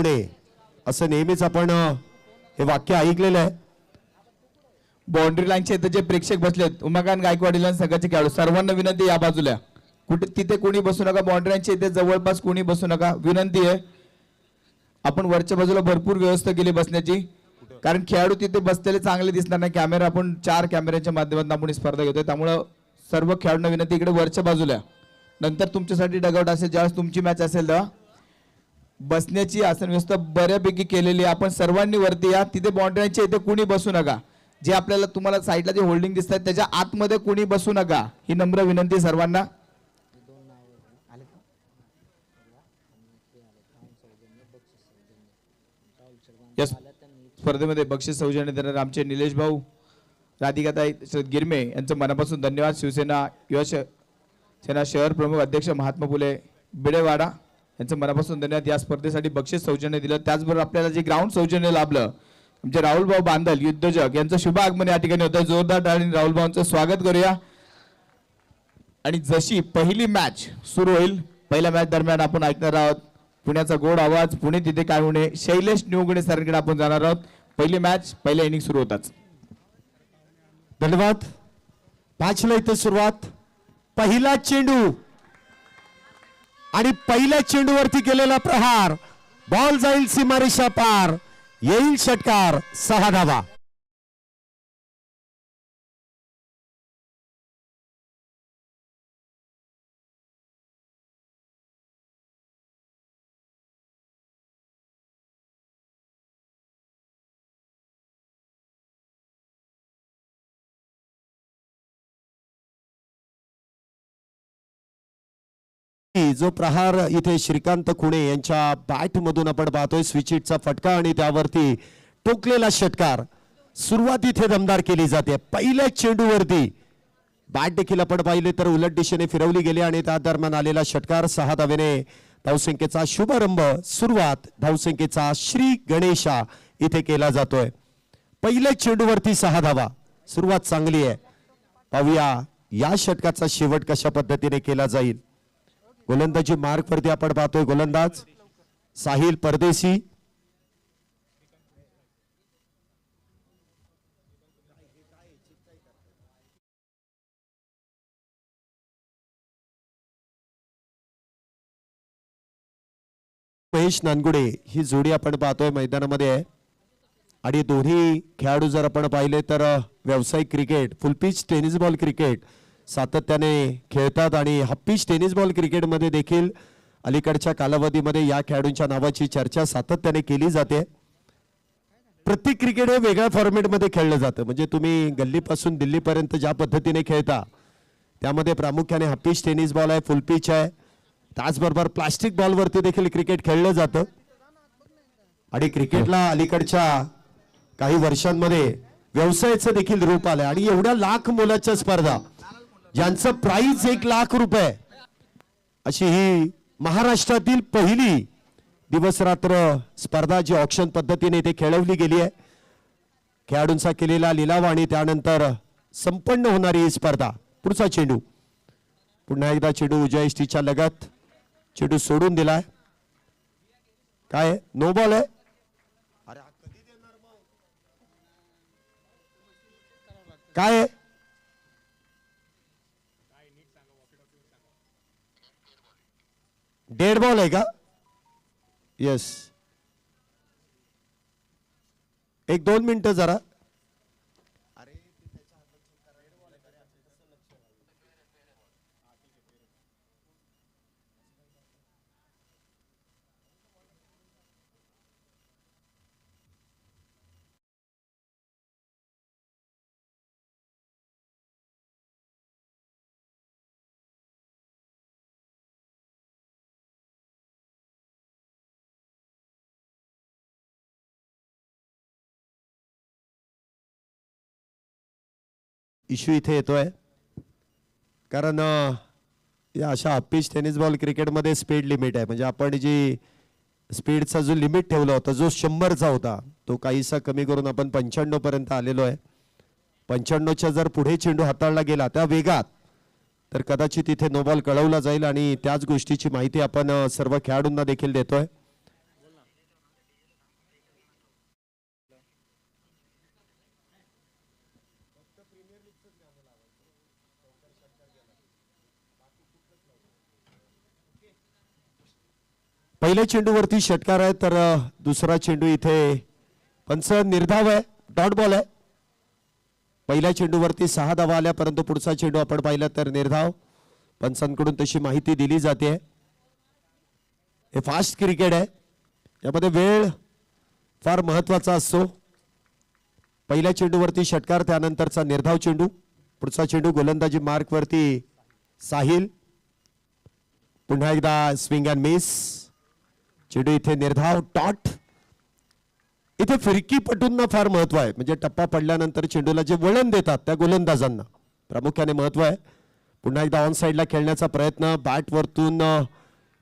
कुणे असं नेहमीच आपण हे वाक्य ऐकलेलं आहे। बाउंड्री लाईनच्या इथे जे प्रेक्षक बसलेत उमाकांत गायकवाड संघाचे खेळाडू सर्वांना विनंती या बाजूला कुठे तिथे कोणी बसू नका। बाउंड्री लाईनच्या इथे जवळपास कोणी बसू नका विनंती आहे। आपण वरच्या बाजूला भरपूर व्यवस्था केली बसण्याची कारण खेळाडू तिथे बसलेले चांगले दिसणार नाही। कॅमेरा आपण 4 कॅमेऱ्याच्या माध्यमातून आपण स्पर्धा घेतोय त्यामुळे सर्व खेळाडूंना विनंती इकडे वरच्या बाजूला नंतर तुमच्यासाठी डगआउट असेल ज्यावेळेस तुमची मॅच असेल तेव्हा बसण्याची आसन व्यवस्था बऱ्यापैकी केलेली आपण सर्वांनी वरती या। तिथे बाउंड्री लाईनच्या इथे कोणी बसू नका। जे आपल्याला तुम्हाला साईडला जे होल्डिंग दिसतात त्याच्या आतमध्ये कोणी बसू नका ही नम्र विनंती सर्वांना। या स्पर्धेमध्ये बक्षीस सौजन्य देणारे आमचे निलेश भाऊ राधिकाताई गिरमे यांचं मनापासून धन्यवाद। शिवसेना युवा सेना शहर प्रमुख अध्यक्ष महात्मा फुले बिडेवाडा यांचं मनापासून धन्यवाद। या स्पर्धेसाठी बक्षीस सौजन्य दिलं त्याचबरोबर आपल्याला जे ग्राउंड सौजन्य लाभलं आमचे राहुल भाऊ बांदल युद्धजक यांचं शुभ आगमन या ठिकाणी होतं। जोरदार टाळ्यांनी राहुल भाऊंचं स्वागत करूया। आणि जशी पहिली मॅच सुरू होईल पहिल्या मॅच दरम्यान आपण ऐकणार आहोत पुण्याचा गोड आवाज पुणे तिथे काय होणे शैलेश निवगणे सरांकडे आपण जाणार आहोत। पहिली मॅच पहिल्या इनिंग सुरू होताच। धन्यवाद। मॅचला इथे सुरुवात पहिला चेंडू आणि पहिल्या चेंडूवरती केलेला प्रहार बॉल जाईल सीमारेषा पार येईल षटकार 6 धावा। जो प्रहार इथे श्रीकांत खुणे यांच्या बॅट मधून आपण पाहतोय स्विचिटचा फटका आणि त्यावरती टोकलेला षटकार सुरुवात इथे दमदार केली जाते। पहिल्या चेंडूवरती बॅट देखील आपण पाहिले तर उलट दिशेने फिरवली गेली आणि त्या दरम्यान आलेला षटकार 6 धावेने धावसंख्येचा शुभारंभ सुरुवात धावसंख्येचा श्री गणेशा इथे केला जातोय। पहिल्या चेंडूवरती 6 धावा सुरुवात चांगली आहे। पाहूया या षटकाचा शेवट कशा पद्धतीने केला जाईल। गोलंदाजी मार्क वरती आपण पाहतोय गोलंदाज साहिल परदेसी महेश नानगुडे ही जोडी आपण पाहतोय मैदानामध्ये आहे आणि दोन्ही खेळाडू जर आपण पाहिले तर व्यावसायिक क्रिकेट फुल पिच टेनिस बॉल क्रिकेट सातत्याने खेळतात आणि half pitch tennis ball cricket मध्ये देखील अलीकडच्या कालावधीमध्ये या खेळाडूंच्या नावाची चर्चा सातत्याने केली जाते। प्रत्येक क्रिकेट हे वेगळ्या फॉर्मॅट मध्ये खेळलं जातं म्हणजे तुम्ही गल्लीपासून दिल्लीपर्यंत ज्या पद्धतीने खेळता त्यामध्ये प्रामुख्याने हाफ पिच टेनिस बॉल आहे फुल पिच आहे त्याचबरोबर प्लास्टिक बॉल वरती देखील क्रिकेट खेळलं जातं आणि क्रिकेटला अलीकडच्या काही वर्षांमध्ये व्यवसायाचं देखील रूप आलंय आणि एवढ्या लाख मोलाच्या स्पर्धा ज्यांचं प्राइस 1 लाख रुपये अशी ही महाराष्ट्रातील पहिली दिवस रात्र स्पर्धा जी ऑक्शन पद्धतीने इथे खेळवली गेली आहे। खेळाडूंचा केलेला लिलाव आणि त्यानंतर संपन्न होणारी ही स्पर्धा। पुढचा चेंडू पुन्हा एकदा चेंडू उजव्या यष्टीच्या लगत चेंडू सोडून दिलाय काय नो बॉल आहे। काय डेड बॉल आहे का। यस 1-2 मिनिटं जरा इश्यू इथे येतोय कारण या अशा हाफ पिच टेनिस बॉल क्रिकेटमध्ये स्पीड लिमिट आहे म्हणजे आपण जी स्पीडचा जो लिमिट ठेवला होता जो 100चा होता तो काहीसा कमी करून आपण 95 पर्यंत आलेलो आहे। 95च्या जर पुढे चेंडू हाताळला गेला त्या वेगात तर कदाचित इथे नो बॉल कळवला जाईल आणि त्याच गोष्टीची माहिती आपण सर्व खेळाडूंना देखील देतोय। पहिल्या चेंडूवरती षटकार आहे तर दुसरा चेंडू इथे पंच निर्धाव आहे, डॉट बॉल आहे. पहिल्या चेंडूवरती 6 धावा आल्या, परंतु पुढचा चेंडू आपण पाहिला तर निर्धाव. पंचांकडून तशी माहिती दिली जाते. हे फास्ट क्रिकेट आहे, यामध्ये वेळ फार महत्वाचा असतो. पहिल्या चेंडूवरती षटकार, त्यानंतरचा निर्धाव चेंडू. पुढचा चेंडू गोलंदाजी मार्क वरती साहिल. पुन्हा एकदा स्विंग अँड मिस. चेंडू इथे निर्धाव, डॉट. इथे फिरकीपटूंना फार महत्व आहे, म्हणजे टप्पा पडल्यानंतर चेंडूला जे वळण देतात त्या गोलंदाजांना प्रामुख्याने महत्व आहे. पुन्हा एकदा ऑन साइडला खेळण्याचा प्रयत्न. बॅट वरतून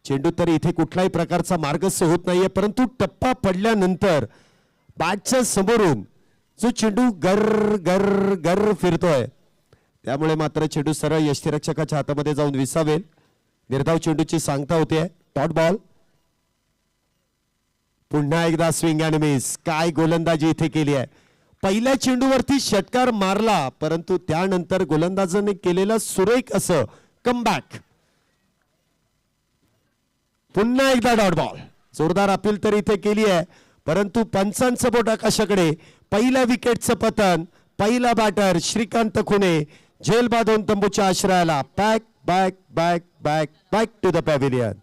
चेंडू तर इथे कुठल्याही प्रकारचा मार्गस्थ होत नाहीये, परंतु टप्पा पडल्यानंतर बॅटच्या समोरून जो चेंडू गर गर गर फिरतोय, त्यामुळे मात्र चेंडू सरळ यष्टीरक्षकाच्या हातामध्ये जाऊन विसावेल. निर्धाव चेंडूची सांगता होते, डॉट बॉल. पुन्हा एकदा स्विंग अँड मिस. काय गोलंदाजी इथे केली आहे. पहिल्या चेंडूवरती षटकार मारला, परंतु त्यानंतर गोलंदाजाने केलेला सुरेख असं कमबॅक. पुन्हा एकदा डॉट बॉल. जोरदार अपील तर इथे केली आहे, परंतु पंचांचं बोट आकाशाकडे. पहिल्या विकेटचं पतन. पहिला बॅटर श्रीकांत खुने झेल बांधून तंबूच्या आश्रयाला. Back back back back back to the pavilion.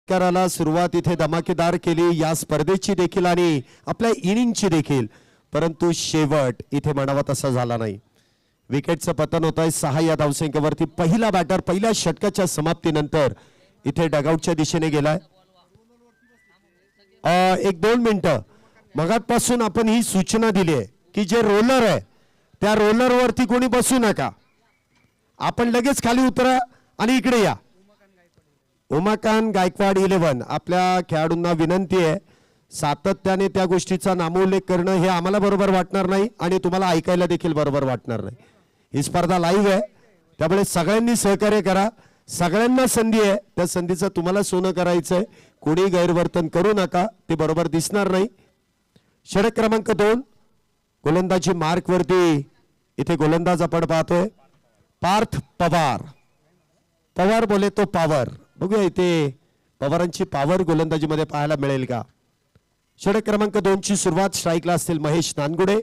षटकाराला सुरुवात इथे धमाकेदार केली, या स्पर्धेची देखील आणि आपल्या इनिंगची देखील, परंतु शेवट इथे म्हणावा तसा झाला नाही. विकेटचं पतन होत आहे 6 या धावसंख्येवरती. पहिला बॅटर पहिल्या षटकाच्या समाप्तीनंतर इथे डगआउटच्या दिशेने गेलाय. 1-2 मिनिटं. मगापासून आपण ही सूचना दिली आहे की जे रोलर आहे त्या रोलरवरती कोणी बसू नका. आपण लगेच खाली उतरा आणि इकडे या. उमाकांत गायकवाड 11 आपल्या खेळाडूंना विनंती आहे, सातत्याने त्या गोष्टीचा नामोल्लेख करणं हे आम्हाला बरोबर वाटणार नाही आणि तुम्हाला ऐकायला देखील बरोबर वाटणार नाही. ही स्पर्धा लाईव्ह आहे, त्यामुळे सगळ्यांनी सहकार्य करा. सगळ्यांना संधी आहे, त्या संधीचं तुम्हाला सोनं करायचंय. कोणी गैरवर्तन करू नका, ते बरोबर दिसणार नाही. षटक क्रमांक 2 गोलंदाजी मार्क वरती. इथे गोलंदाज आपण पाहतोय पार्थ पवार. पवार बोले तो पॉवर. बघूया इथे पवारांची पॉवर गोलंदाजीमध्ये पाहायला मिळेल का. षटक क्रमांक 2 ची सुरुवात. स्ट्राईकला असतील महेश नानगुडे.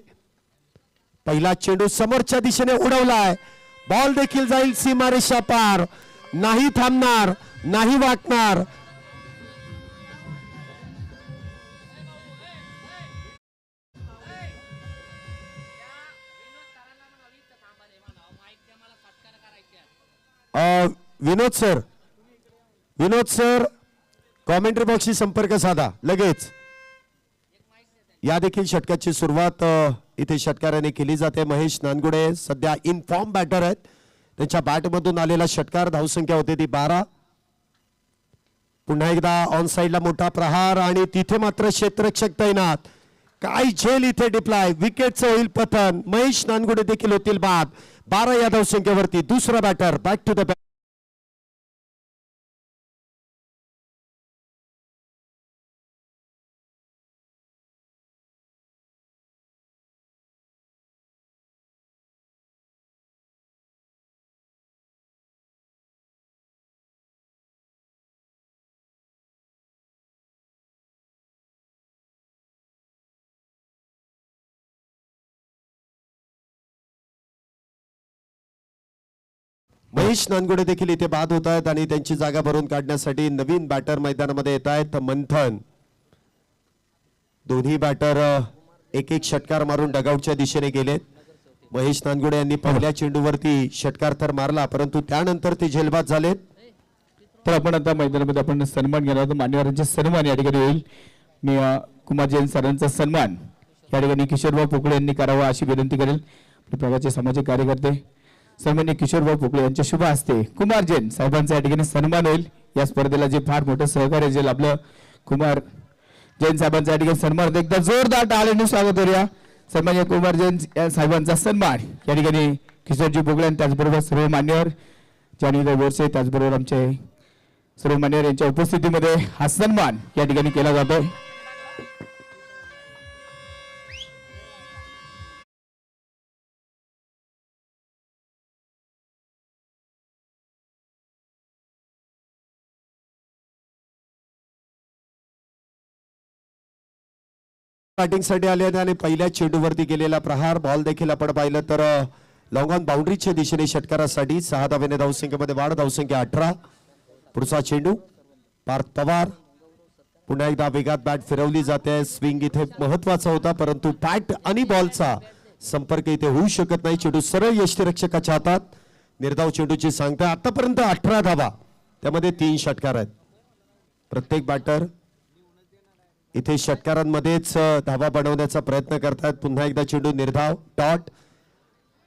पहिला चेंडू समोरच्या दिशेने उडवलाय. बॉल देखील जाईल सीमारेषा पार. नाही थांबणार, नाही वाकणार. विनोद सर कॉमेंट्री बॉक्सशी संपर्क साधा लगेच. या देखील षटकाची सुरुवात इथे षटकाराने केली जाते. महेश नानगुडे सध्या इन फॉर्म बॅटर आहेत. त्यांच्या बॅटमधून आलेला षटकार, धावसंख्या होते ती 12. पुन्हा एकदा ऑन साइडला मोठा प्रहार आणि तिथे मात्र क्षेत्ररक्षक तैनात. काय झेल इथे डिप्लाय. विकेटचं होईल पतन. महेश नानगुडे देखील होतील बाद. 12 या धावसंख्येवरती दुसरा batter back to the. Mahesh Nangude देखील इथे बाद होत आहेत आणि त्यांची जागा भरून काढण्यासाठी नवीन बॅटर मैदानामध्ये येत आहेत. मंथन. दोन्ही बॅटर एक एक षटकार मारून डगआउटच्या दिशेने गेलेत. महेश नानगुडे यांनी पहिल्या चेंडूवरती षटकार तर मारला, परंतु त्यानंतर ते झेलबाद झालेत. तर आपण आता मैदानामध्ये आपण सन्मान घेणार आहोत. मान्यवरांचे सन्मान या ठिकाणी होईल. मी कुमार जैन सरांचा सन्मान या ठिकाणी किशोरभाऊ पोकळे यांनी करावा अशी विनंती करेल. प्रभाचे सामाजिक कार्यकर्ते सन्माननीय किशोरभाऊ पोकळे यांच्या शुभ हस्ते कुमार जैन साहेबांचा या ठिकाणी सन्मान होईल. या स्पर्धेला जे फार मोठं सहकार्य जे आपलं कुमार जैन साहेबांचा या ठिकाणी सन्मान एकदा जोरदार टाळ्यांनी स्वागत करूया. सन्माननीय कुमार जैन साहेबांचा सन्मान या ठिकाणी किशोरजी पोकळे आणि त्याचबरोबर सर्व मान्यवर जानीदा बोरसे त्याचबरोबर आमचे सर्व मान्यवर यांच्या उपस्थितीमध्ये हा सन्मान या ठिकाणी केला जातोय. बॅटिंगसाठी आले आणि पहिल्या चेंडूवरती केलेला प्रहार बॉल देखील आपण पाहिलं तर लॉंग ऑन बाउंड्रीच्या दिशेने षटकारासाठी 6 धावेने धावसंख्येमध्ये वाढ. धावसंख्या 18. पुढचा चेंडू पार्थ पवार पुन्हा एकदा वेगात बॅट फिरवली जाते. स्विंग इथे महत्वाचा होता परंतु बॅट आणि बॉलचा संपर्क इथे होऊ शकत नाही. चेंडू सरळ यष्टीरक्षकाच्या हातात. निर्धाव चेंडूची सांगता आतापर्यंत 18 धावा त्यामध्ये 3 षटकार आहेत. प्रत्येक बॅटर इथे षटकारांमध्येच धावा बनवण्याचा प्रयत्न करतात. पुन्हा एकदा चेंडू निर्धाव डॉट.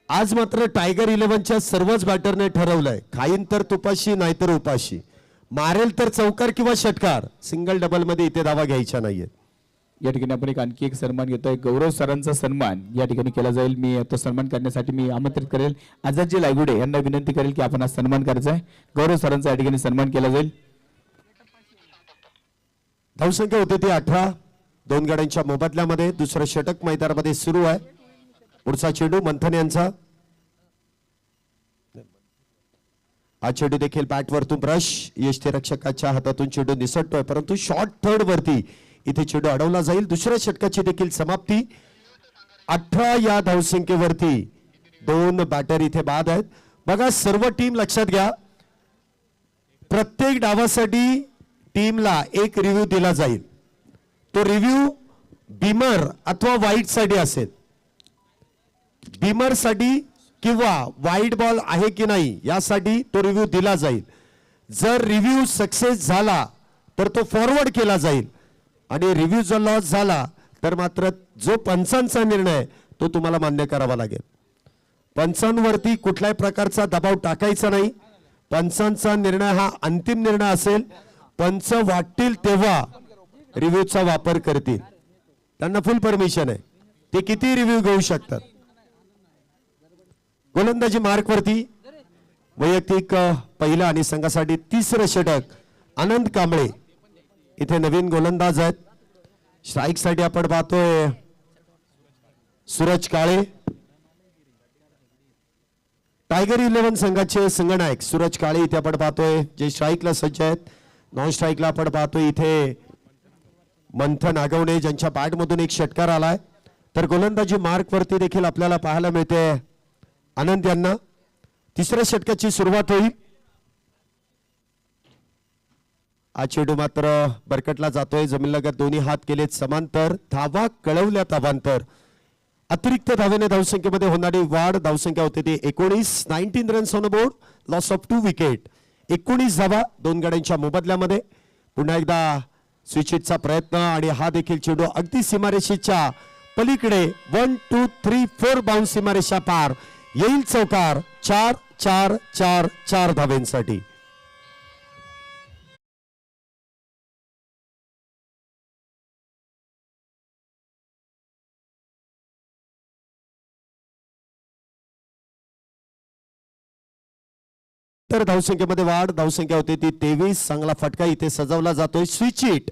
आज मात्र टायगर 11च्या सर्वच बॅटरने ठरवलंय खाईन तर तुपाशी नाहीतर उपाशी. मारेल तर चौकार किंवा षटकार. सिंगल डबल मध्ये इथे धावा घ्यायच्या नाहीये. या ठिकाणी आपण आणखी एक सन्मान घेतोय. गौरव सरांचा सन्मान या ठिकाणी केला जाईल. मी तो सन्मान करण्यासाठी मी आमंत्रित करेल आझादजी लायगुडे यांना विनंती करेल की आपण आज सन्मान करायचा आहे. गौरव सरांचा या ठिकाणी सन्मान केला जाईल. धावसंख्या होते ती 18. 2 गड्यांच्या मोबदल्यामध्ये दुसरं षटक मैदानामध्ये सुरू आहे. पुढचा चेंडू मंथन यांचा. हा चेंडू देखील बॅट वरतून ब्रश यष्टीरक्षकाच्या हातातून चेंडू निसटतोय परंतु शॉर्ट थर्ड वरती इथे चेंडू अडवला जाईल. दुसऱ्या षटकाची देखील समाप्ती. 18 या धावसंख्येवरती 2 बॅटर इथे बाद आहेत. बघा सर्व टीम लक्षात घ्या. प्रत्येक डावासाठी टीमला एक रिव्ह्यू दिला जाईल. तो रिव्ह्यू बीमर अथवा वाईट साठी असेल. बीमर साठी किंवा वाईट बॉल आहे की नाही यासाठी तो रिव्ह्यू दिला जाईल. जर रिव्ह्यू सक्सेस झाला तर तो फॉरवर्ड केला जाईल आणि रिव्ह्यू जर लॉस झाला तर मात्र जो पंचांचा निर्णय तो तुम्हाला मान्य करावा लागेल. पंचांवरती कुठल्याही प्रकारचा दबाव टाकायचा नाही. पंचांचा निर्णय हा अंतिम निर्णय असेल. पंच वाटतील तेव्हा रिव्ह्यूचा वापर करतील. त्यांना फुल परमिशन आहे. ते किती रिव्ह्यू घेऊ शकतात. गोलंदाजी मार्क वरती वैयक्तिक पहिला आणि संघासाठी 3रं षटक आनंद कांबळे इथे नवीन गोलंदाज आहेत. स्ट्राईक साठी आपण पाहतोय सूरज काळे. टायगर 11 संघाचे संघनायक सूरज काळे इथे आपण पाहतोय जे स्ट्राईकला सज्ज आहेत. नॉन स्ट्राईकला आपण पाहतोय इथे मंथन आगवणे ज्यांच्या बॅट मधून एक षटकार आलाय. तर गोलंदाजी मार्क वरती देखील आपल्याला पाहायला मिळते आनंद यांना. 3ऱ्या षटकाची सुरुवात होईल. हा चेंडू मात्र बरकटला जातोय. जमीनलगत दोन्ही हात केलेत समांतर. धावा कळवल्या धावांतर. अतिरिक्त धावेने धावसंख्येमध्ये होणारी वाढ. धावसंख्या होते ती 19. 19 runs on board. Loss of 2 wicket. 19 धावा 2 गड्यांच्या मोबदल्यामध्ये. पुन्हा एकदा स्विच हिटचा प्रयत्न आणि हा देखील चेंडू अगदी सीमारेषेच्या पलीकडे 1 2 3 4 बाउन्स सीमारेषा पार येईल. चौकार. 4 4 4 4 धावेंसाठी. तर धावसंख्येमध्ये वाढ. धावसंख्या होती ती 23. चांगला फटका इथे सजवला जातोय. स्विच हिट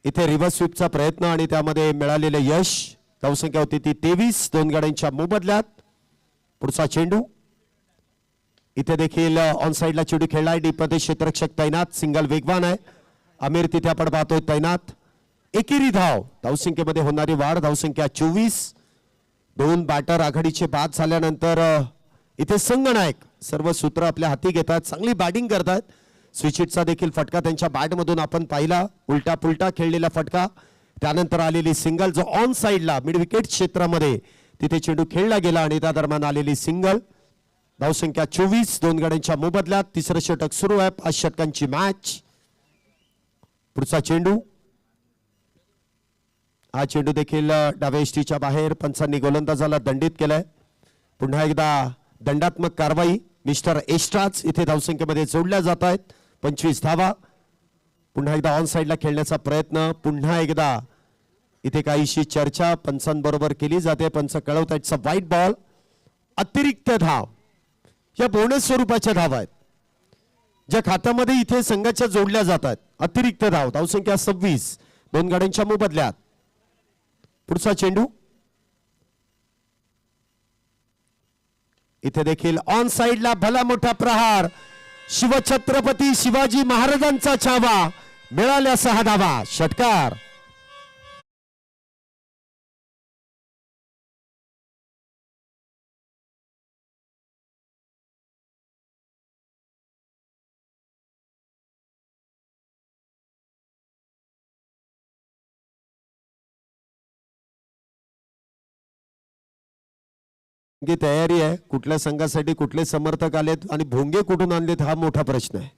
इथे रिव्हर्स स्वीपचा प्रयत्न आणि त्यामध्ये मिळालेले यश. धावसंख्या होती ती 23. 2 गड्यांच्या मोबदल्यात. पुढचा चेंडू इथे देखील ऑन साइडला चेंडू खेळलाय. डीप मध्ये क्षेत्ररक्षक तैनात. सिंगल वेगवान आहे. आमिर तिथे आपण पाहतोय तैनात. एकेरी धाव. धावसंख्येमध्ये होणारी वाढ. धावसंख्या 24. 2 बॅटर आघाडीचे बाद झाल्यानंतर इथे संघनायक सर्व सूत्र आपल्या हाती घेतात. चांगली बॅटिंग करतात. स्विचिटचा देखील फटका त्यांच्या बॅटमधून आपण पाहिला. उलटा पुलटा खेळलेला फटका. त्यानंतर आलेली सिंगल जो ऑन साइडला मिड विकेट क्षेत्रामध्ये तिथे चेंडू खेळला गेला आणि त्या दरम्यान आलेली सिंगल. धावसंख्या 24. 2 गड्यांच्या मोबदल्यात 3रं षटक सुरू आहे. 5 षटकांची मॅच. पुढचा चेंडू हा चेंडू देखील डाव्या यष्टीच्या बाहेर पंचांनी गोलंदाजाला दंडित केलाय. पुन्हा एकदा दंडात्मक कारवाई. मिस्टर एस्ट्राच इथे धावसंख्येमध्ये जोडल्या जात आहेत. 25 धावा. पुन्हा एकदा ऑन साइडला खेळण्याचा प्रयत्न. पुन्हा एकदा इथे काहीशी चर्चा पंचांबरोबर केली जाते. पंच कळवत आहेत व्हाईट बॉल. अतिरिक्त धाव या बोनस स्वरूपाच्या धावा आहेत ज्या खात्यामध्ये इथे संघाच्या जोडल्या जातात. अतिरिक्त धाव. धावसंख्या 26. दोन गाड्यांच्या मोबदल्यात. पुढचा चेंडू इथे देखील ऑन साइडला भला मोठा प्रहार. शिवछत्रपती शिवाजी महाराजांचा छावा. मिळाल्या 6 धावा. षटकार. की तयारी आहे. कुठल्या संघासाठी कुठले समर्थक आलेत आणि भोंगे कुठून आणलेत हा मोठा प्रश्न आहे.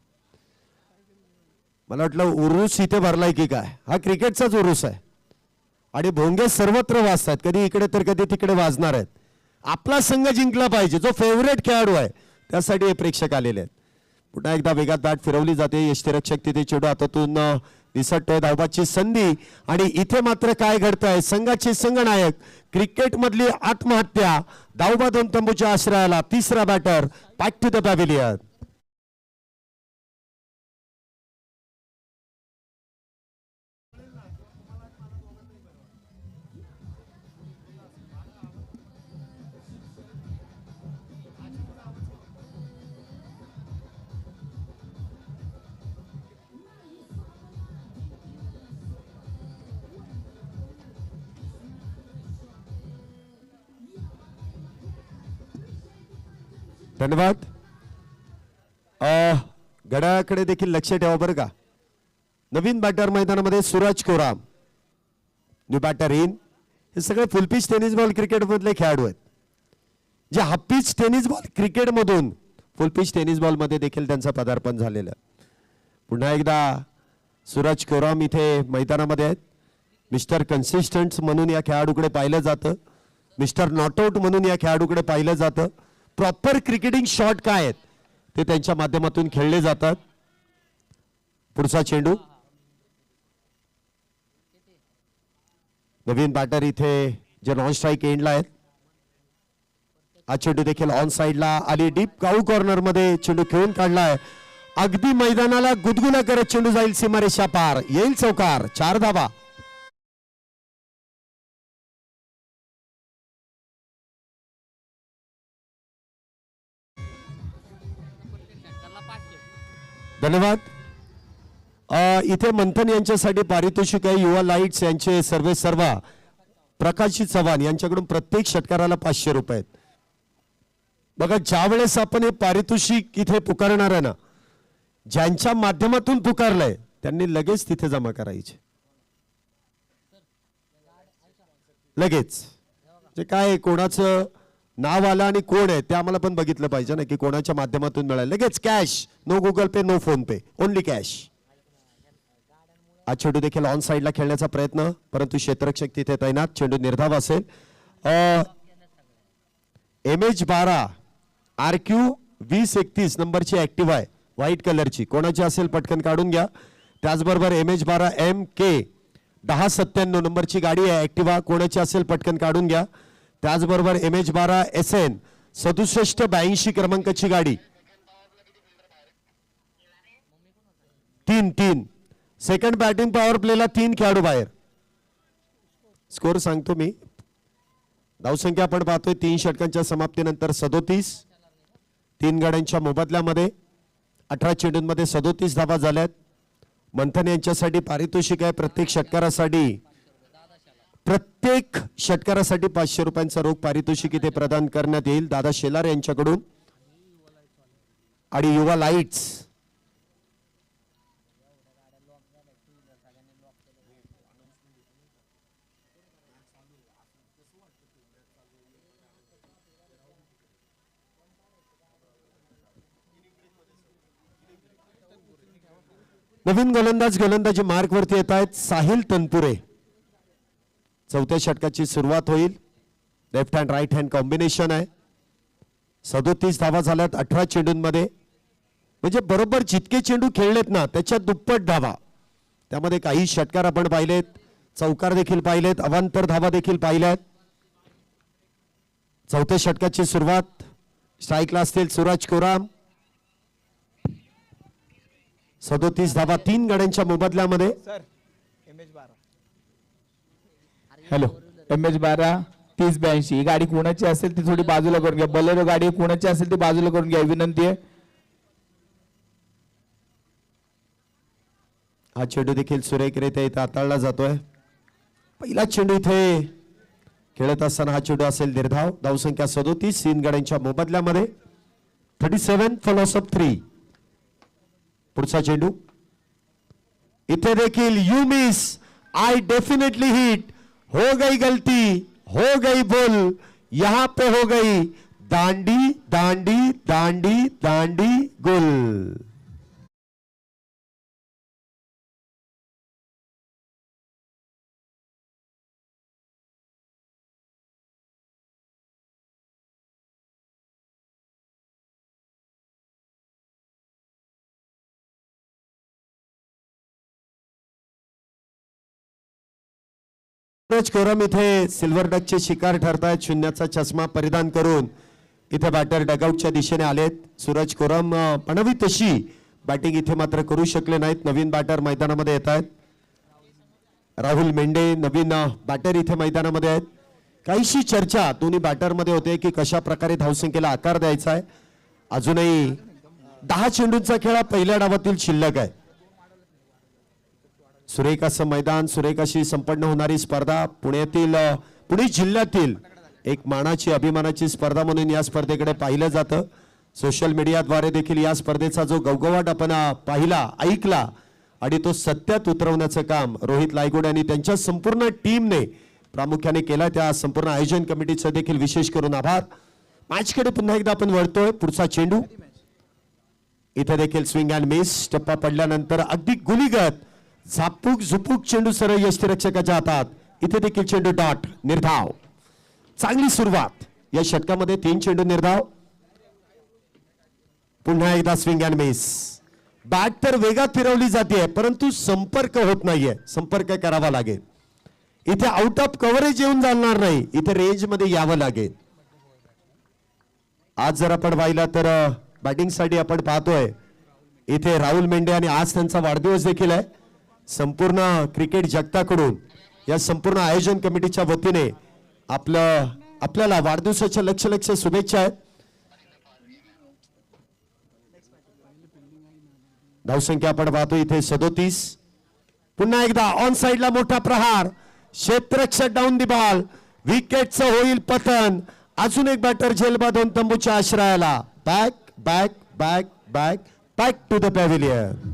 मला वाटलं उरूस इथे भरलाय की काय. हा क्रिकेटचाच उरूस आहे आणि भोंगे सर्वत्र वाजतात. कधी इकडे तर कधी तिकडे वाजणार आहेत. आपला संघ जिंकला पाहिजे. जो फेवरेट खेळाडू आहे त्यासाठी हे प्रेक्षक आलेले आहेत. पुन्हा एकदा वेगात बॅट फिरवली जाते. यष्टीरक्षक तिथे चेंडू हातातून निसटतोय. धावबाची संधी आणि इथे मात्र काय घडतंय. संघाचे संघनायक क्रिकेट मधली आत्महत्या. धावबा 2 तंबूच्या आश्रयाला. तिसरा batter back to the pavilion. धन्यवाद. घड्याळाकडे देखील लक्ष ठेवा बरं का. नवीन बॅटर मैदानामध्ये सूरज कोराम न्यू बॅटर इन. हे सगळे फुल पिच टेनिस बॉल क्रिकेट मधले खेळाडू आहेत जे half pitch tennis ball cricket मधून फुल पिच टेनिस बॉल मध्ये देखील त्यांचं पदार्पण झालेलं. पुन्हा एकदा सूरज कोराम इथे मैदानामध्ये आहेत. मिस्टर कन्सिस्टंट म्हणून या खेळाडूकडे पाहिलं जातं. मिस्टर नॉटआउट म्हणून या खेळाडूकडे पाहिलं जातं. प्रॉपर क्रिकेटिंग शॉट काय आहेत ते त्यांच्या माध्यमातून खेळले जातात. पुढचा चेंडू. नवीन बॅटर इथे जे नॉन स्ट्राईक एंडला आहेत. हा चेंडू देखील ऑन साइडला आली. डीप काऊ कॉर्नर मध्ये चेंडू खेळून काढलाय. अगदी मैदानाला गुदगुला करत चेंडू जाईल सीमारेषा पार. येईल चौकार. 4 धावा. धन्यवाद. इथे मंथन यांच्यासाठी पारितोषिक आहे. युवा लाईट्स यांचे सर्वे सर्वा प्रकाशजी चव्हाण यांच्याकडून प्रत्येक षटकाराला 500 रुपये आहेत. बघा ज्यावेळेस आपण हे पारितोषिक इथे पुकारणार आहे ना, ज्यांच्या माध्यमातून पुकारलंय त्यांनी लगेच तिथे जमा करायचे. लगेच जे काय कोणाचं नाव आलं आणि कोण आहे ते आम्हाला पण बघितलं पाहिजे ना की कोणाच्या माध्यमातून मिळालं. लगेच cash. No Google Pay no PhonePe. Only cash. आज चेंडू देखील ऑन साइडला खेळण्याचा प्रयत्न परंतु क्षेत्ररक्षक तिथे तैनात. चेंडू निर्धाव असेल. MH12 RQ 2031 नंबरची ऍक्टिव्ह आहे. व्हाईट कलरची. कोणाची असेल पटकन काढून घ्या. त्याचबरोबर MH12 MK 1097 नंबरची गाडी आहे ऍक्टिव्हा. कोणाची असेल पटकन काढून घ्या. त्याचबरोबर MH12 SN 6782 क्रमांकाची गाडी. 3 सेकंड बॅटिंग पॉवर प्लेला 3 खेळाडू बाहेर. स्कोर सांगतो मी. धावसंख्या आपण पाहतोय 3 षटकांच्या समाप्तीनंतर 37. 3 गाड्यांच्या मोबदल्यामध्ये 18 चेंडूंमध्ये 37 धावा झाल्यात. मंथन यांच्यासाठी पारितोषिक आहे. प्रत्येक षटकारासाठी 500 रुपयांचा रोख पारितोषिक इथे प्रदान करण्यात येईल दादा शेलार यांच्याकडून. आणि युवा लाईट्स नवीन गोलंदाजी मार्क वरती येत आहेत. साहिल तनपुरे. चौथ्या षटकाची सुरुवात होईल. Left hand right hand combination आहे. 37 धावा झाल्यात 18 चेंडूंमध्ये. म्हणजे बरोबर जितके चेंडू खेळलेत ना त्याच्या दुप्पट धावा. त्यामध्ये काही षटकार आपण पाहिलेत, चौकार देखील पाहिलेत, अवांतर धावा देखील पाहिल्यात. चौथ्या षटकाची सुरुवात. स्ट्राईकला असतील सूरज कोराम. 37 धावा 3 गड्यांच्या मोबदल्यामध्ये. हॅलो MS12 3082 ही गाडी कोणाची असेल ती थोडी बाजूला करून घ्या. बलेरो गाडी कोणाची असेल ती बाजूला करून घ्या विनंती आहे. हा चेंडू देखील सुरेखरित्या इथे हाताळला जातोय. पहिला चेंडू इथे खेळत असताना हा चेंडू असेल निर्धाव. धावसंख्या 37 3 गड्यांच्या मोबदल्यामध्ये. 37 फॉलोस अप 3. पुढचा चेंडू इथे देखील you miss I definitely hit. हो गई गलती, हो गई बोल, यहां पे हो गई दांडी दांडी दांडी दांडी गुल. सूरज कोरम इथे सिल्वर डकचे शिकार ठरतायत. शून्याचा चष्मा परिधान करून इथे बॅटर डगआउटच्या दिशेने आलेत. सूरज कोरम म्हणावी तशी बॅटिंग इथे मात्र करू शकले नाहीत. नवीन बॅटर मैदानामध्ये येत आहेत. राहुल मेंढे नवीन बॅटर इथे मैदानामध्ये आहेत. काहीशी चर्चा दोन्ही बॅटरमध्ये होते की कशा प्रकारे धावसंख्येला आकार द्यायचा आहे. अजूनही 10 चेंडूंचा खेळ पहिल्या डावातील शिल्लक आहे. सुरेख असं मैदान, सुरेख अशी संपन्न होणारी स्पर्धा. पुणे जिल्ह्यातील एक मानाची अभिमानाची स्पर्धा म्हणून या स्पर्धेकडे पाहिलं जातं. सोशल मीडियाद्वारे देखील या स्पर्धेचा जो गवगवाट आपण पाहिला, ऐकला आणि तो सत्यात उतरवण्याचं काम रोहित लायगुड आणि त्यांच्या संपूर्ण टीमने प्रामुख्याने केला. त्या संपूर्ण आयोजन कमिटीचं देखील विशेष करून आभार. मॅचकडे पुन्हा एकदा आपण वळतोय. पुढचा चेंडू इथे देखील स्विंग अँड मिस. टप्पा पडल्यानंतर अगदी गुलीगत झापूक झुपूक चेंडू सरळ यष्टीरक्षकाच्या हातात. इथे देखील चेंडू डॉट निर्धाव. चांगली सुरुवात या षटकामध्ये. 3 चेंडू निर्धाव. पुन्हा एकदा स्विंग अँड मिस. बॅट तर वेगात फिरवली जाते परंतु संपर्क होत नाहीये. संपर्क करावा लागेल. इथे आउट ऑफ कव्हरेज येऊन चालणार नाही. इथे रेंज मध्ये यावं लागेल. आज जर आपण पाहिला तर बॅटिंग साठी आपण पाहतोय इथे राहुल मेंढे आणि आज त्यांचा वाढदिवस देखील आहे. संपूर्ण क्रिकेट जगताकडून या संपूर्ण आयोजन कमिटीच्या वतीने आपल्याला वाढदिवसाच्या लक्ष शुभेच्छा आहेत. धावसंख्या आपण पाहतो इथे 37. पुन्हा एकदा ऑन साइडला मोठा प्रहार. क्षेत्ररक्षक डाऊन दी बॉल. विकेटचं होईल पतन. अजून एक बॅटर झेल बांधून तंबूच्या आश्रयाला. Back back back back back to the pavilion.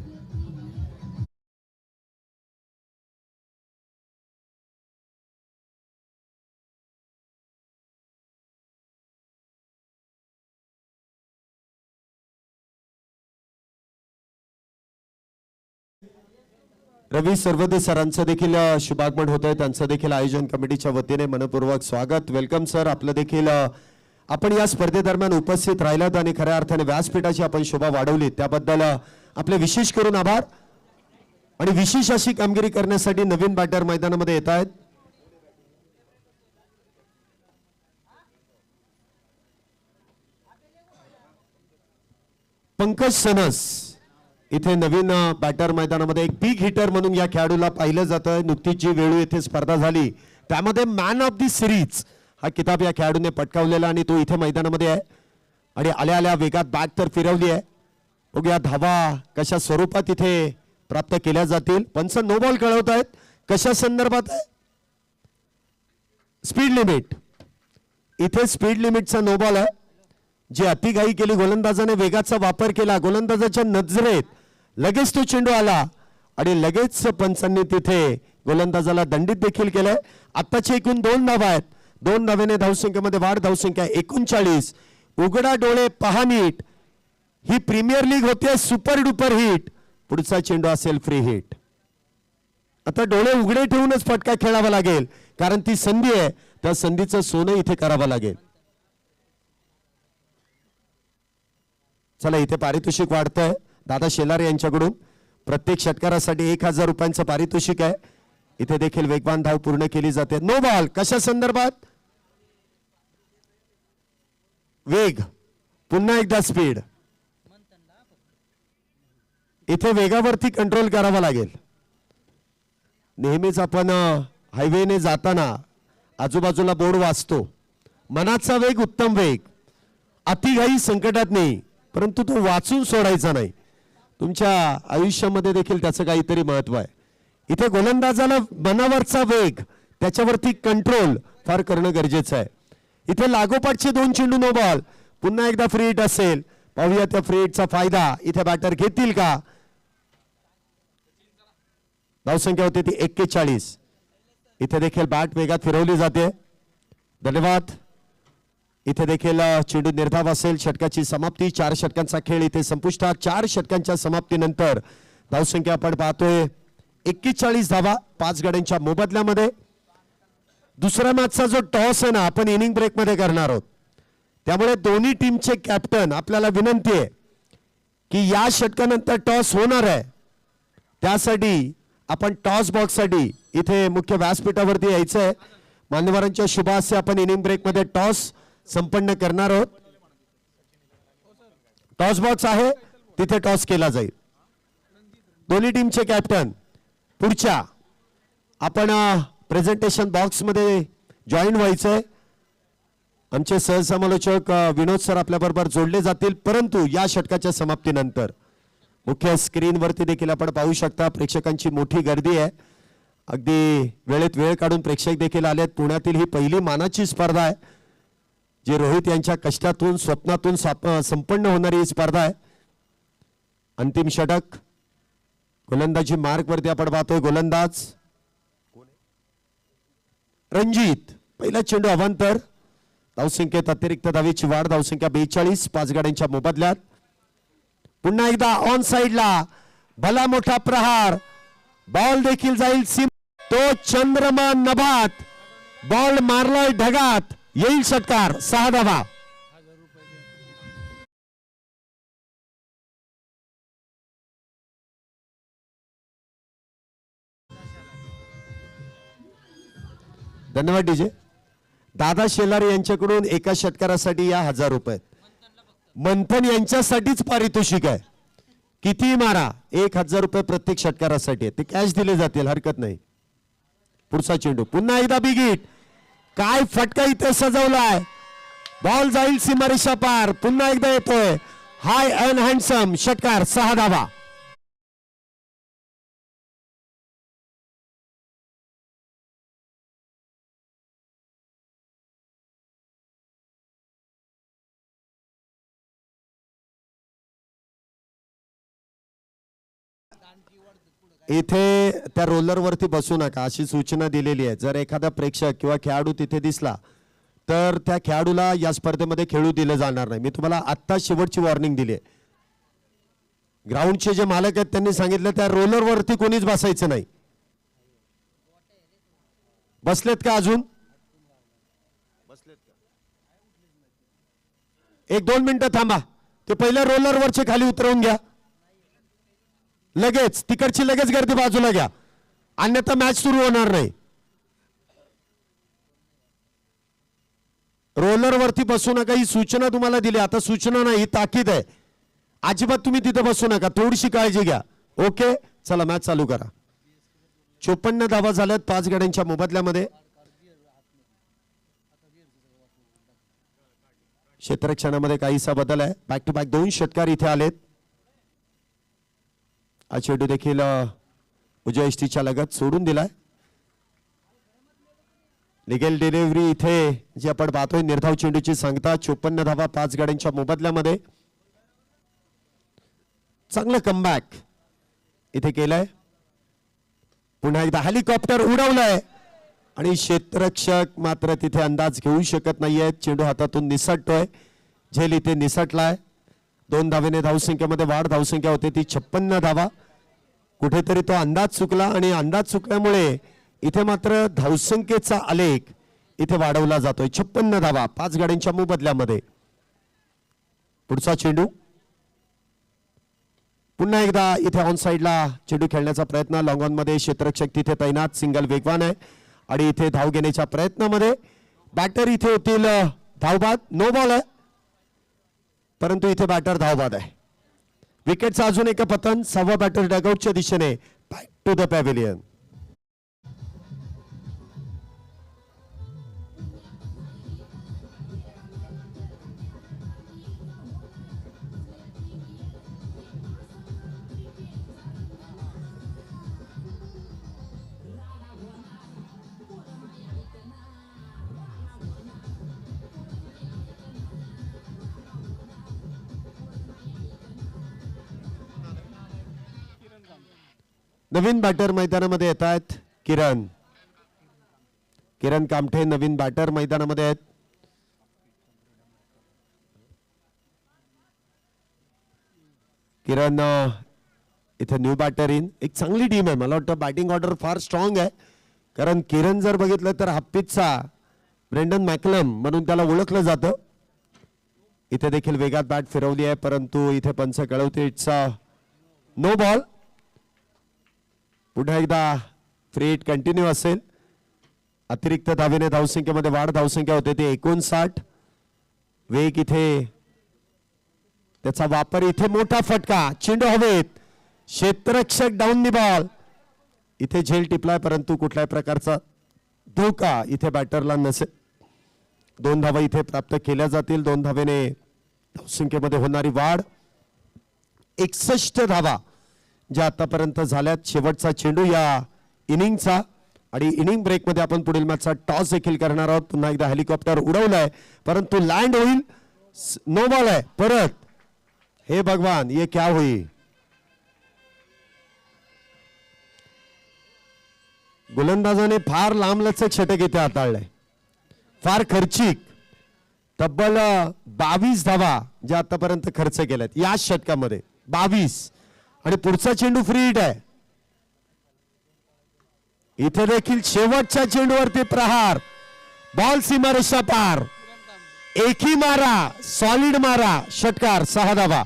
Ravi Sarvade सरांचं देखील शुभागमन होत आहे. त्यांचं देखील आयोजन कमिटीच्या वतीने मनपूर्वक स्वागत. Welcome sir. आपलं देखील आपण या स्पर्धेदरम्यान उपस्थित राहिलात आणि खऱ्या अर्थाने व्यासपीठाची आपण शोभा वाढवली त्याबद्दल आपले विशेष करून आभार. आणि विशेष अशी कामगिरी करण्यासाठी नवीन बॅटर मैदानामध्ये येत आहेत. पंकज सनस इथे नवीन बॅटर मैदानामध्ये एक बिग हिटर म्हणून या खेळाडूला पाहिलं जातं. नुकतीच जी वेळू येथे स्पर्धा झाली त्यामध्ये मॅन ऑफ दी सिरीज हा किताब या खेळाडूने पटकावलेला आणि तो इथे मैदानामध्ये आहे. आणि आल्या आल्या वेगात बॅट तर फिरवली आहे. बघूया धावा कशा स्वरूपात इथे प्राप्त केल्या जातील. पंच नो बॉल कळवत आहेत. कशा संदर्भात आहे? Speed limit. इथे स्पीड लिमिटचा नो बॉल आहे. जी अतिघाई केली गोलंदाजाने, वेगाचा वापर केला, गोलंदाजाच्या नजरेत लगेच तो चेंडू आला आणि लगेच पंचांनी तिथे गोलंदाजाला दंडित देखील केलंय. आताचे एकूण 2 धावा आहेत. 2 धावेने धावसंख्येमध्ये वाढ. धावसंख्या 39. उघडा डोळे पहा नीट. ही प्रीमियर लीग होते सुपर डुपर हिट. पुढचा चेंडू असेल फ्री हिट. आता डोळे उघडे ठेवूनच फटका खेळावा लागेल, कारण ती संधी आहे, त्या संधीचं सोनं इथे करावं लागेल. चला इथे पारितोषिक वाढतंय दादा शेलार यांच्याकडून. प्रत्येक षटकारासाठी 1000 रुपयांचं पारितोषिक आहे. इथे देखील वेगवान धाव पूर्ण केली जाते. नो बॉल कशा संदर्भात? वेग, पुन्हा एकदा स्पीड. इथे वेगावरती कंट्रोल करावा लागेल. नेहमीच आपण हायवेने जाताना आजूबाजूला बोर्ड वाचतो, मनाचा वेग उत्तम वेग, अतिघाई संकटात नाही, परंतु तो वाचून सोडायचा नाही. तुमच्या आयुष्यामध्ये देखील त्याचं काहीतरी महत्व आहे. इथे गोलंदाजाला मनावरचा वेग, त्याच्यावरती कंट्रोल फार करणं गरजेचं आहे. इथे लागोपाठचे 2 चेंडू नो बॉल. पुन्हा एकदा फ्री हिट असेल, पाहूया त्या फ्री हिटचा फायदा इथे बॅटर घेतील का. धावसंख्या होती ती 41. इथे देखील बॅट वेगात फिरवली जाते. धन्यवाद. इथे देखील चेंडू निर्धाव असेल. षटकाची समाप्ती. 4 षटकांचा खेळ इथे संपुष्टात. 4 षटकांच्या समाप्तीनंतर धावसंख्या आपण पाहतोय 41 धावा 5 गड्यांच्या मोबदल्यामध्ये. दुसऱ्या मॅचचा जो टॉस आहे ना, आपण इनिंग ब्रेक मध्ये करणार आहोत, त्यामुळे दोन्ही टीमचे कॅप्टन आपल्याला विनंती आहे की या षटकानंतर टॉस होणार आहे, त्यासाठी आपण टॉस बॉक्स साठी इथे मुख्य व्यासपीठावरती यायचंय. मान्यवरांच्या शुभास्ते आपण इनिंग ब्रेक मध्ये टॉस संपन्न करणार आहोत. टॉस बॉक्स आहे तिथे टॉस केला जाईल. दोन्ही टीमचे कॅप्टन पुढच्या आपण प्रेझेंटेशन बॉक्स मध्ये जॉईन व्हायचंय. आमचे सहसमालोचक विनोद सर आपल्या बरोबर जोडले जातील, परंतु या षटकाच्या समाप्तीनंतर मुख्य स्क्रीनवरती देखील आपण पाहू शकता प्रेक्षकांची मोठी गर्दी आहे. अगदी वेळेत वेळ काढून प्रेक्षक देखील आलेत. पुण्यातील ही पहिली मानाची स्पर्धा आहे, जी रोहित यांच्या कष्टातून स्वप्नातून संपन्न होणारी ही स्पर्धा आहे. अंतिम षटक गोलंदाजी मार्ग वरती आपण पाहतोय. गोलंदाज रणजित. पहिला चेंडू अवांतर. धावसंख्येत अतिरिक्त धावेची वाढ. धावसंख्या 42 5 गड्यांच्या मोबदल्यात. पुन्हा एकदा ऑन साइडला भला मोठा प्रहार. बॉल देखील जाईल सीम. तो चंद्रमा नभात. बॉल मारलाय ढगात. येईल षटकार. 6 धावा. धन्यवाद डीजे. दादा शेलार यांच्याकडून एका षटकारासाठी या 1000 रुपये. मंथन यांच्यासाठीच पारितोषिक आहे. किती मारा 1000 रुपये प्रत्येक षटकारासाठी. ते कॅश दिले जातील, हरकत नाही. पुढचा चेंडू पुन्हा एकदा बिग हिट. काय फटका इथे सजवलाय. बॉल जाईल सीमारेषा पार. पुन्हा एकदा येतोय हाय अँड हँडसम. षटकार. 6 धावा. इथे त्या रोलर वरती बसू नका अशी सूचना दिलेली आहे. जर एखादा प्रेक्षक किंवा खेळाडू तिथे दिसला तर त्या खेळाडूला या स्पर्धेमध्ये खेळू दिलं जाणार नाही. मी तुम्हाला आत्ता शेवटची वॉर्निंग दिली आहे. ग्राउंडचे जे मालक आहेत त्यांनी सांगितलं त्या रोलर वरती कोणीच बसायचं नाही. बसलेत का अजून? 1-2 मिनिटं थांबा. ते पहिल्या रोलर वरचे खाली उतरवून घ्या. लगेच तिकडची लगेच गर्दी बाजूला घ्या, अन्यथा मॅच सुरू होणार नाही. रोलर वरती बसू नका ही सूचना तुम्हाला दिली. आता सूचना नाही, ही ताकीद आहे. अजिबात तुम्ही तिथे बसू नका. थोडीशी काळजी घ्या. ओके चला मॅच चालू करा. 54 धावा झाल्यात 5 गड्यांच्या मोबदल्यामध्ये. क्षेत्ररक्षणामध्ये काहीसा बदल आहे. बॅक टू बॅक 2 षटकार इथे आलेत. हा चेंडू देखील उजव्या यष्टीच्या लगत सोडून दिलाय. लिगल डिलिव्हरी इथे जी आपण पाहतोय निर्धाव चेंडूची सांगता. 54 धावा 5 गड्यांच्या मोबदल्यामध्ये. चांगलं कमबॅक इथे केलंय. पुन्हा एकदा हेलिकॉप्टर उडवलंय आणि क्षेत्ररक्षक मात्र तिथे अंदाज घेऊ शकत नाहीये. चेंडू हातातून निसटतोय. झेल इथे निसटलाय. 2 धावेने धावसंख्येमध्ये वाढ. धावसंख्या होते ती 56 धावा. कुठेतरी तो अंदाज चुकला आणि अंदाज चुकल्यामुळे इथे मात्र धावसंख्येचा आलेख इथे वाढवला जातोय. 56 धावा 5 गाड्यांच्या मोबदल्यामध्ये. पुढचा चेंडू पुन्हा एकदा इथे ऑन साइडला चेंडू खेळण्याचा प्रयत्न. लॉंग ऑन मध्ये क्षेत्ररक्षक तिथे तैनात. सिंगल वेगवान आहे आणि इथे धाव घेण्याच्या प्रयत्नामध्ये बॅटर इथे होतील धावबाद. नो बॉल आहे परंतु इथे बॅटर धावबाद आहे. विकेटचा अजून एक पतन. 6वा बॅटर डगआउटच्या दिशेने बॅक टू द पॅव्हिलियन. नवीन बॅटर मैदानामध्ये येत आहेत. किरण कामठे नवीन बॅटर मैदानामध्ये आहेत. किरण इथे न्यू बॅटर इन. एक चांगली टीम आहे. मला वाटतं बॅटिंग ऑर्डर फार स्ट्रॉंग आहे कारण किरण जर बघितलं तर हप्पीचा ब्रेंडन मॅकलम म्हणून त्याला ओळखलं जातं. इथे देखील वेगात बॅट फिरवली आहे परंतु इथे पंच कळवते इट्स नो बॉल. पुन्हा एकदा फ्री हिट कंटिन्यू असेल. अतिरिक्त धावेने धावसंख्येमध्ये वाढ. धावसंख्या होते ते 59. वेग इथे त्याचा वापर. इथे मोठा फटका. चेंडू हवेत. क्षेत्ररक्षक डाऊन दी बॉल. इथे झेल टिपलाय परंतु कुठल्याही प्रकारचा धोका इथे बॅटरला नसेल. 2 धावा इथे प्राप्त केल्या जातील. 2 धावेने धावसंख्येमध्ये होणारी वाढ. 61 धावा ज्या आतापर्यंत झाल्यात. शेवटचा चेंडू या इनिंगचा आणि इनिंग ब्रेक मध्ये आपण पुढील मॅचचा टॉस देखील करणार आहोत. पुन्हा एकदा हेलिकॉप्टर उडवलाय परंतु लँड होईल. नो बॉल आहे परत. हे भगवान ये क्या हुई. गोलंदाजाने फार लांबलचक षटक इथे हाताळलंय. फार खर्चिक. तब्बल 22 धावा ज्या आतापर्यंत खर्च केल्यात या षटकामध्ये. 22 आणि पुढचा चेंडू फ्री हिट आहे. इथे देखील शेवटच्या चेंडूवरती प्रहार. बॉल सीमारेषा पार. एकही मारा. सॉलिड मारा. षटकार. 6 धावा.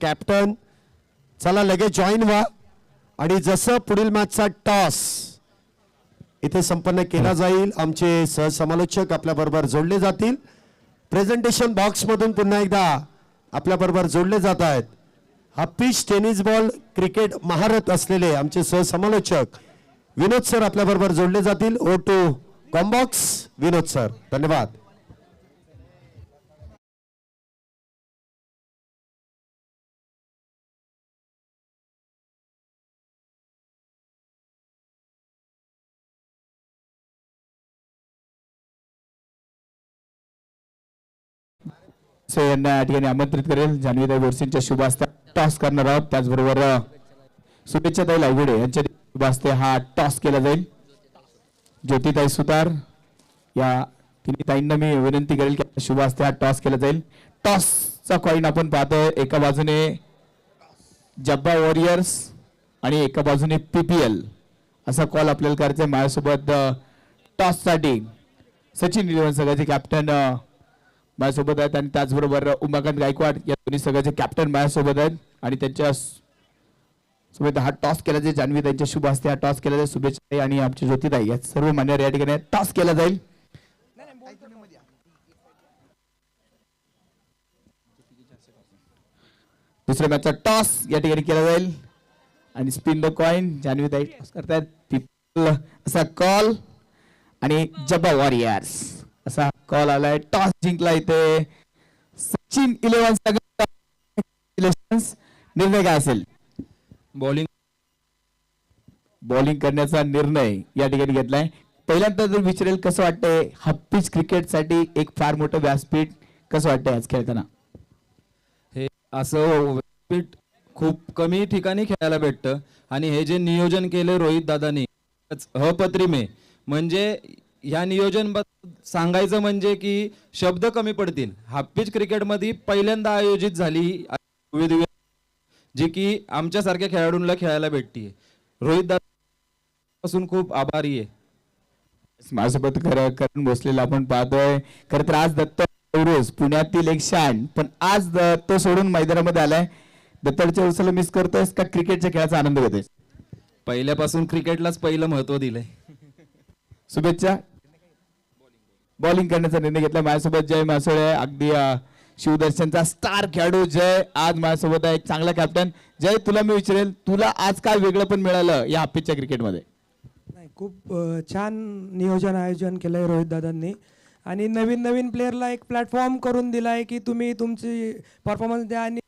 कॅप्टन चला लगेच जॉईन व्हा आणि जसं पुढील मॅचचा टॉस इथे संपन्न केला जाईल आमचे सहसमालोचक आपल्या बरोबर जोडले जातील. प्रेझेंटेशन बॉक्स मधून पुन्हा एकदा आपल्या बरोबर जोडले जात आहेत. हा पिच टेनिस बॉल क्रिकेट महारथ असलेले आमचे सहसमालोचक विनोद सर आपल्या बरोबर जोडले जातील. ओ टू कॉम्बॉक्स विनोद सर. धन्यवाद. यांना या ठिकाणी आमंत्रित करेल. जान्हवीताई बोरसेंच्या शुभ हस्ते टॉस करणार आहोत. त्याचबरोबर शुभेच्छाताई लावगुडे यांच्या शुभ हस्ते हा टॉस केला जाईल. ज्योतिताई सुतार या तिन्ही ताईंना मी विनंती करेल की शुभ हस्ते हा टॉस केला जाईल. टॉसचा कॉइन आपण पाहतोय. एका बाजूने जब्बा वॉरियर्स आणि एका बाजूने PPL असा कॉल आपल्याला करायचा आहे. माझ्यासोबत टॉस साठी सचिन निलवण सगळ्याचे कॅप्टन माझ्यासोबत आहेत आणि त्याचबरोबर उमाकांत गायकवाड या दोन्ही सगळ्याचे कॅप्टन माझ्यासोबत आहेत आणि त्यांच्या सोबत हा टॉस केला जाईल. जान्हवी त्यांच्या शुभ हस्ते हा टॉस केला जाईल. शुभेच्छा आणि आमचे ज्योतिताई या सर्व मान्यवर या ठिकाणी टॉस केला जाईल. दुसऱ्या मॅचचा टॉस या ठिकाणी केला जाईल आणि स्पिन द कॉइन. जान्हवीताई टॉस करतात. पीपल असा कॉल आणि जब्बा वॉरियर्स असा कॉल आलाय. टॉस जिंकला इथे सचिन 11 निर्णय काय असेल. बॉलिंग करण्याचा निर्णय या ठिकाणी घेतलाय. पहिल्यांदा जर विचारेल कसं वाटतंय हा पिच क्रिकेटसाठी एक फार मोठं व्यासपीठ कसं वाटतंय आज खेळताना. हे असं व्यासपीठ खूप कमी ठिकाणी खेळायला भेटतं आणि हे जे नियोजन केले रोहित दादानी अप्रतिम म्हणजे ह्या नियोजन सांगायचं म्हणजे की शब्द कमी पडतील. हाफ पिच क्रिकेटमध्ये पहिल्यांदा आयोजित झाली ही भव्यदिव्य जी की आमच्यासारख्या खेळाडूंना खेळायला भेटते. रोहित दादा पासून खूप आभारी आहे. माझ्यासोबत खरं करण भोसलेला आपण पाहतोय. खरं तर आज दत्त औरोस पुण्यातील एक शान, पण आज तो सोडून मैदानामध्ये आलाय. दत्तच्या उचलला मिस करतोयस का क्रिकेटच्या खेळाचा आनंद घेतोयस? पहिल्यापासून क्रिकेटलाच पहिलं महत्व दिलंय. शुभेच्छा. बॉलिंग करण्याचा निर्णय घेतला. माझ्यासोबत जय मासोळे, अगदी शिवदर्शनचा स्टार खेळाडू जय आज माझ्यासोबत आहे. एक चांगला कॅप्टन. जय, तुला मी विचारेल, तुला आज काय वेगळं पण मिळालं या हाफिजच्या क्रिकेटमध्ये? नाही, खूप छान नियोजन आयोजन केलं आहे रोहित दादांनी आणि नवीन नवीन प्लेअरला एक प्लॅटफॉर्म करून दिला आहे की तुम्ही तुमची परफॉर्मन्स द्या आणि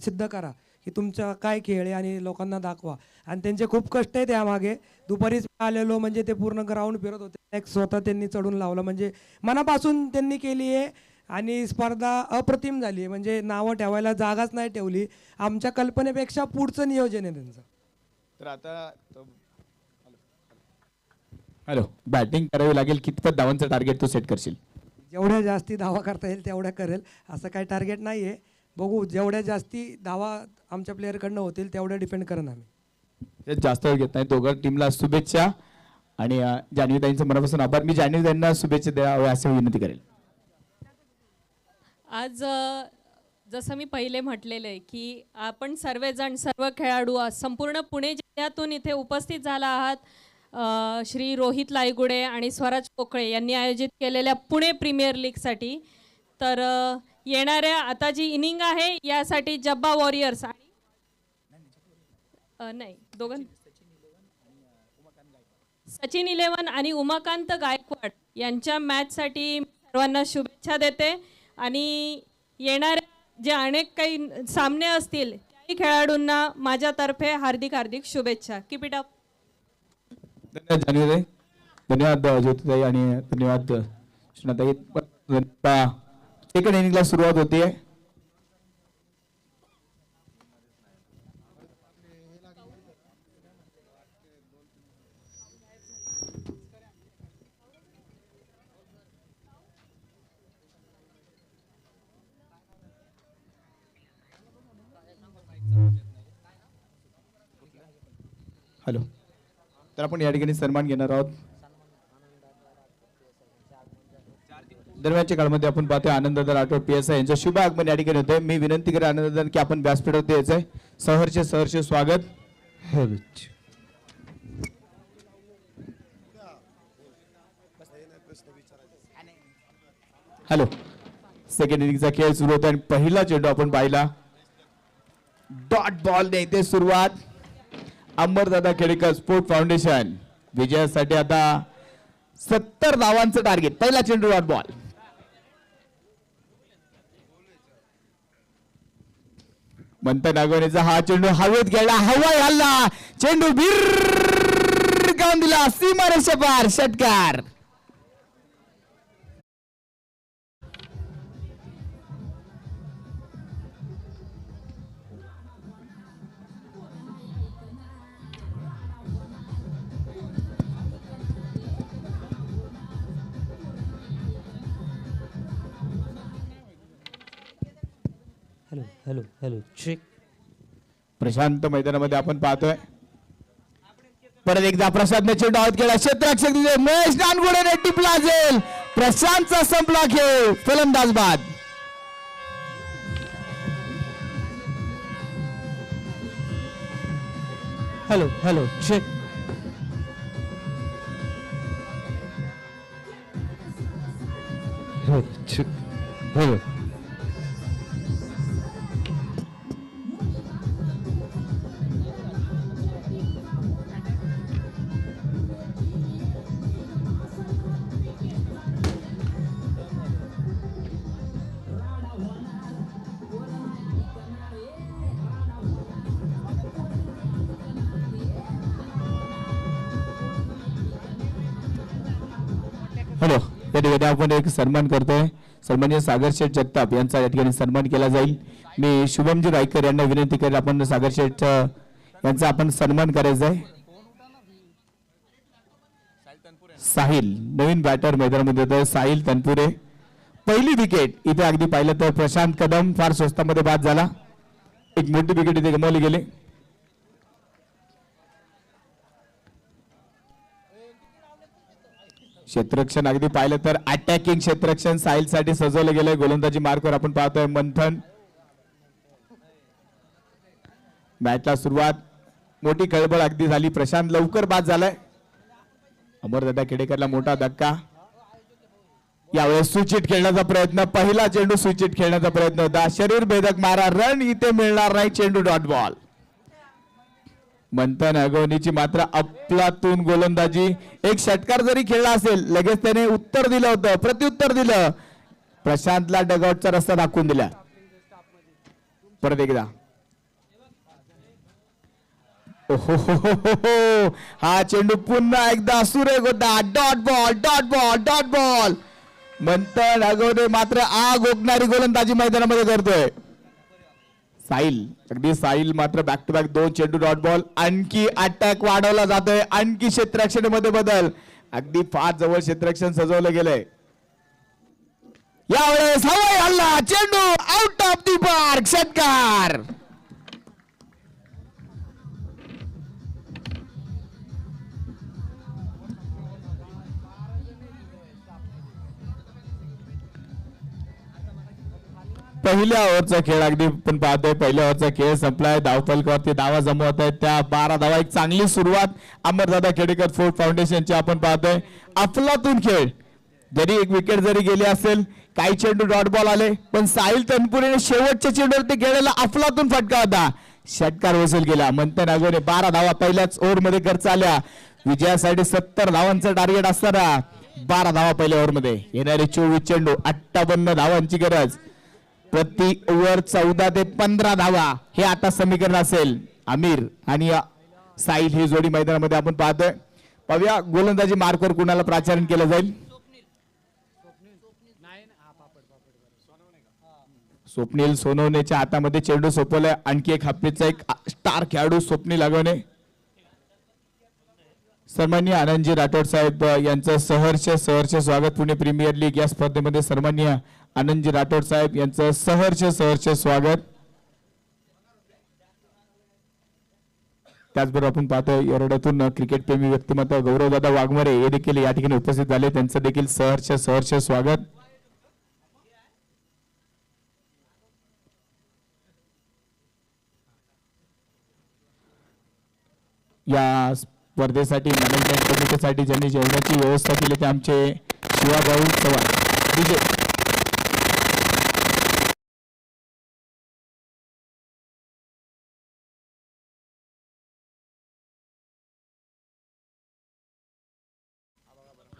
सिद्ध करा की तुमचा काय खेळ आहे आणि लोकांना दाखवा. आणि त्यांचे खूप कष्ट आहेत त्यामागे. दुपारीच आलेलो म्हणजे ते पूर्ण ग्राउंड फिरत होते. एक स्वतः त्यांनी चढून लावलं म्हणजे मनापासून त्यांनी केली आहे आणि स्पर्धा अप्रतिम झाली आहे. म्हणजे नावं ठेवायला जागाच नाही ठेवली. आमच्या कल्पनेपेक्षा पुढचं नियोजन आहे त्यांचं. तर आता हॅलो, बॅटिंग करावी लागेल. कितपत धावांचं टार्गेट तू सेट करशील? जेवढ्या जास्ती धावा करता येईल तेवढ्या करेल. असं काही टार्गेट नाही आहे. बघू, जेवढ्या जास्ती धावा आमच्या प्लेअरकडनं होतील तेवढ्या डिपेंड करेन आम्ही. हे जास्त वेळ घेत नाही. दोघं टीमला शुभेच्छा आणि जान्हवीताईंचं मनापासून आभार. मी जान्हवीताईंना शुभेच्छा द्याव्या असं विनंती करेल. आज जसं मी पहिले म्हटलेलं आहे की आपण सर्वजण सर्व खेळाडू संपूर्ण पुणे जिल्ह्यातून इथे उपस्थित झाला आहात. श्री रोहित लायगुडे आणि स्वराज पोकळे यांनी आयोजित केलेल्या पुणे प्रीमियर लीगसाठी. तर येणाऱ्या आता जी इनिंग आहे यासाठी जब्बा वॉरियर्स आणि नाही दोघं सचिन 11 आणि उमाकांत गायकवाड यांच्या मॅचसाठी सर्वांना शुभेच्छा देते. आणि येणाऱ्या जे अनेक काही सामने असतील त्याही खेळाडूंना माझ्यातर्फे हार्दिक हार्दिक शुभेच्छा. Keep it up. धन्यवाद जान्हवीताई, धन्यवाद ज्योतिताई आणि धन्यवाद कृष्णाताई. सेकंड इनिंगला सुरुवात होते. हॅलो, तर आपण या ठिकाणी सन्मान घेणार आहोत. दरम्यानच्या काळामध्ये आपण पाहतोय आनंददार राठोड PSI यांचं शुभ आगमन या ठिकाणी होते. मी विनंती करेन आनंददार की आपण व्यासपीठावर यायचंय. सहर्ष स्वागत. हॅलो, सेकंड इनिंगचा खेळ सुरू होता आणि पहिला चेंडू आपण पाहिला. डॉट बॉल ने इथे सुरुवात. अंबरदादा खेडेकर स्पोर्ट फाउंडेशन विजयासाठी आता 70 धावांचं टार्गेट. पहिला चेंडू डॉट बॉल. मंत नागवणीचा हा चेंडू हवेत गेला, हवा हल्ला, चेंडू भिरकावून दिला सीमारेषे पार. षटकार. Hello check. प्रशांत मैदानामध्ये आपण पाहतोय. परत एकदा प्रशांतने चेंडू आउट केला. क्षेत्ररक्षक दिले महेश नानगुडेने टिपला जाईल. प्रशांतचा संपला खेळ. फलंदाज बाद. Hello check. हॅलो. हॅलो, या ठिकाणी आपण एक सन्मान करतोय. सन्माननीय सागर शेठ जगताप यांचा या ठिकाणी सन्मान केला जाईल. मी शुभमजी रायकर यांना विनंती करेल आपण सागर शेठ यांचा आपण सन्मान करायचा आहे. साहिल नवीन बॅटर मैदानामध्ये येतोय. साहिल तनपुरे पहिली विकेट इथे अगदी पाहिलं तर प्रशांत कदम फार स्वस्तामध्ये बाद झाला. एक मोठी विकेट इथे गमावली गेली. क्षेत्ररक्षण अगदी पाहिलं तर अटॅकिंग क्षेत्ररक्षण साहिल साठी सजवलं गेलंय. गोलंदाजी मार्कवर आपण पाहतोय मंथन. मॅचला सुरुवात मोठी खळबळ अगदी झाली. प्रशांत लवकर बाद झालाय. अमरदादा खेडेकरला मोठा धक्का. यावेळेस स्विचिट खेळण्याचा प्रयत्न. पहिला चेंडू स्विचिट खेळण्याचा प्रयत्न होता. शरीर भेदक मारा. रन इथे मिळणार नाही. चेंडू डॉट बॉल. मंथन अगवणीची मात्र अफलातून गोलंदाजी. एक षटकार जरी खेळला असेल लगेच त्याने उत्तर दिलं होतं. प्रत्युत्तर दिलं. प्रशांतला डगआउटचा रस्ता दाखवून दिला. परत एकदा हा चेंडू पुन्हा एकदा सुरेख होता. Dot ball dot ball dot ball. Manthan Agawane मात्र आग ओकणारी गोलंदाजी मैदानामध्ये करतोय. साहिल अगदी साहिल मात्र बॅक टू बॅक 2 चेंडू डॉट बॉल. आणखी अटॅक वाढवला जातोय. आणखी क्षेत्ररक्षणामध्ये बदल. अगदी फार जवळ क्षेत्ररक्षण सजवलं गेलंय. यावेळेस हवाई हल्ला. चेंडू आउट ऑफ दी पार्क. षटकार. पहिल्या ओव्हरचा खेळ अगदी पण पाहतोय. पहिल्या ओव्हरचा खेळ संपलाय. धावफलकावरती धावा जमवत आहेत. त्या 12 धावा. एक चांगली सुरुवात अमरदादा खेडेकर फोर्ट फाउंडेशनची आपण पाहतोय. अफलातून खेळ. जरी एक विकेट जरी गेली असेल काही चेंडू डॉट बॉल आले पण साहिल तनपुरेने शेवटच्या चेंडूवरती खेळलेला अफलातून फटका होता. षटकार वसूल केला. मंथन अगवणे 12 धावा पहिल्याच ओव्हरमध्ये खर्च आल्या. विजयासाठी 70 धावांचं टार्गेट असताना 12 धावा पहिल्या ओव्हरमध्ये. येणारे 24 चेंडू 58 धावांची गरज. प्रति ओव्हर 14 ते 15 धावा हे आता समीकरण असेल. आमिर आणि साहिल ही जोडी मैदानामध्ये आपण पाहतोय. पाहूया गोलंदाजी मार्कवर कुणाला प्राचारण केलं जाईल. स्वप्नील सोनवणेच्या हातामध्ये चेंडू सोपवलाय. आणखी एक हप्पीचा एक स्टार खेळाडू स्वप्नील अगवणे. सन्माननीय आनंदजी राठोड साहेब यांचं सहर्ष स्वागत. पुणे प्रीमियर लीग या स्पर्धेमध्ये सन्माननीय आनंदजी राठोड साहेब यांचं सहर्ष स्वागत. त्याचबरोबर आपण पाहतोय येरवड्यातून क्रिकेट प्रेमी व्यक्तिमत्व गौरवदादा वाघमारे हे देखील या ठिकाणी उपस्थित झाले. त्यांचं देखील सहर्ष स्वागत. या स्पर्धेसाठी मॅनेजमेंट कमिटीसाठी ज्यांनी जेवणाची व्यवस्था केली ते आमचे शिवाभाऊ चव्हाण.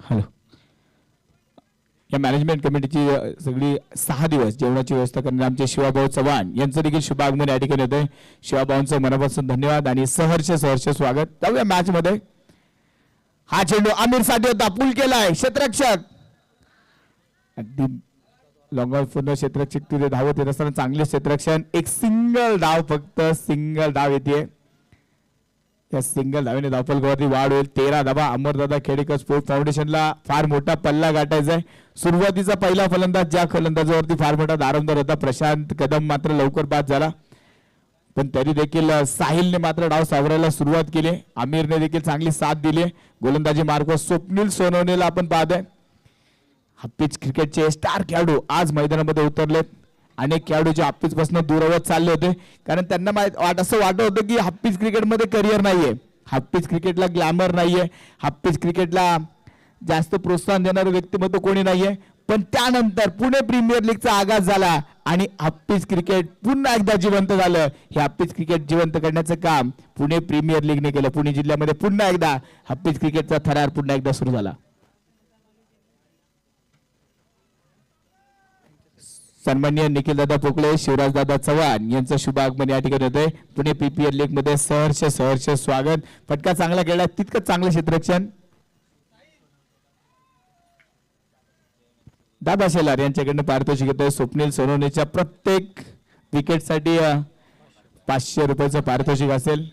हॅलो. या मॅनेजमेंट कमिटीची सगळी 6 दिवस जेवणाची व्यवस्था करणारे आमचे शिवाभाऊ चव्हाण यांचं देखील शुभ आगमन या ठिकाणी होतंय. शिवाभाऊंचं मनापासून धन्यवाद आणि सहर्ष स्वागत. जाऊया मॅच मध्ये. हा चेंडू आमिर साठी होता. पूल केलाय क्षेत्ररक्षक. अगदी लॉंग ऑफ पूर्ण क्षेत्ररक्षक तिथे धावत येत असताना चांगले क्षेत्ररक्षण. एक सिंगल धाव फक्त सिंगल धाव येते. या सिंगल धावेने धावफलकावरती वाढ होईल. 13 धावा. अमरदादा खेडेकर स्पोर्ट फाउंडेशनला फार मोठा पल्ला गाठायचा आहे. सुरुवातीचा पहिला फलंदाज ज्या फलंदाजावरती फार मोठा दारोमदार होता प्रशांत कदम मात्र लवकर बाद झाला. पण तरी देखील साहिलने मात्र डाव सावरायला सुरुवात केली. आमिरने देखील चांगली साथ दिली. गोलंदाजी मार्ग स्वप्नील सोनवणेला आपण पाहतोय. हप्पीच क्रिकेटचे स्टार खेळाडू आज मैदानामध्ये उतरलेत. अनेक खेळाडू जे हप्पीच पासून दूर होत चालले होते कारण त्यांना असं वाटत होतं की हप्पीच क्रिकेटमध्ये करिअर नाहीये. हप्पीच क्रिकेटला ग्लॅमर नाहीये. हप्पीच क्रिकेटला जास्त प्रोत्साहन देणारं व्यक्तिमत्व कोणी नाहीये. पण त्यानंतर पुणे प्रीमियर लीगचा आगाज झाला आणि हप्पीच क्रिकेट पुन्हा एकदा जिवंत झालं. हे हप्पीच क्रिकेट जिवंत करण्याचं काम पुणे प्रीमियर लीगने केलं. पुणे जिल्ह्यामध्ये पुन्हा एकदा हप्पीच क्रिकेटचा थरार पुन्हा एकदा सुरू झाला. सन्माननीय निखिलदादा पोकळे शिवराजदादा चव्हाण यांचं शुभ आगमन या ठिकाणी होतंय. पुणे पीपीएल लीग मध्ये सहर्ष स्वागत. फटका चांगला खेळला. तितकंच चांगलं क्षेत्ररक्षण. दादा शेलार यांच्याकडनं पारितोषिक येतोय. स्वप्नील सोनवणेच्या प्रत्येक विकेटसाठी 500 रुपयाचं पारितोषिक असेल.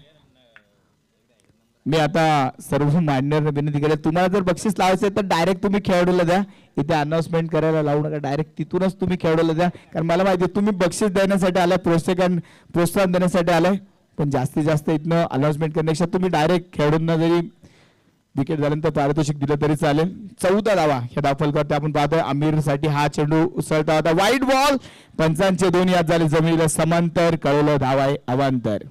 मी आता सर्व मान्यवर विनंती करेल, तुम्हाला जर बक्षीस लावायचं तर डायरेक्ट तुम्ही खेळाडूला द्या. इथे अनाउन्समेंट करायला लावू नका, डायरेक्ट तिथूनच तुम्ही खेळाडूला द्या. कारण मला माहिती आहे तुम्ही बक्षीस देण्यासाठी आलाय, प्रोत्साहन देण्यासाठी आलाय. पण जास्तीत जास्त इथनं अनाउन्समेंट करण्यापेक्षा तुम्ही डायरेक्ट खेळाडूंना जरी विकेट झाल्यानंतर पारितोषिक दिलं तरी चालेल. 14 धावा ह्या धावफलकावरती आपण पाहतोय. आमिरसाठी हा चेंडू उसळता होता, वाईट बॉल. पंचांचे 2 याद झाले जमिनीला समांतर, कळवलं धावा आहे अवांतर.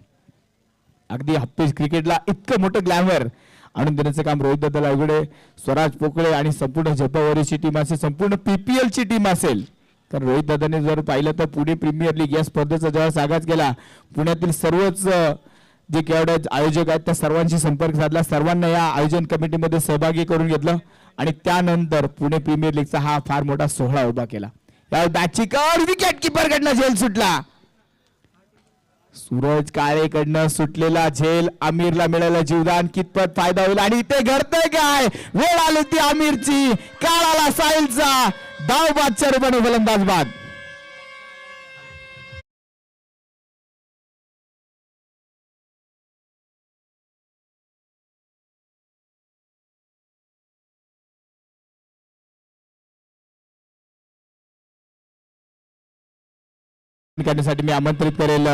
अगदी हप्पीज क्रिकेटला इतकं मोठं ग्लॅमर आणून देण्याचं काम रोहित दादा लायगुडे, स्वराज पोकळे आणि संपूर्ण झेपावरीची टीम असेल, संपूर्ण PPL ची टीम असेल. तर रोहित दादाने जर पाहिलं तर पुणे प्रीमियर लीग या स्पर्धेचा जेव्हा आगाज केला, पुण्यातील सर्वच जे खेळाडू आयोजक आहेत त्या सर्वांशी संपर्क साधला, सर्वांना या आयोजन कमिटीमध्ये सहभागी करून घेतलं आणि त्यानंतर पुणे प्रीमियर लीगचा हा फार मोठा सोहळा उभा केला. या बॅटची कर विकेट किपरकडनं झेल सुटला. सूरज काळेकडनं सुटलेला झेल आमिरला मिळालं जीवदान. कितपत फायदा होईल आणि इथे घडतंय काय, वेळ आली ती आमिरची, काळ आला साहिलचा. धाव बादच्या रूपाने फलंदाज बाद. करण्यासाठी मी आमंत्रित करेल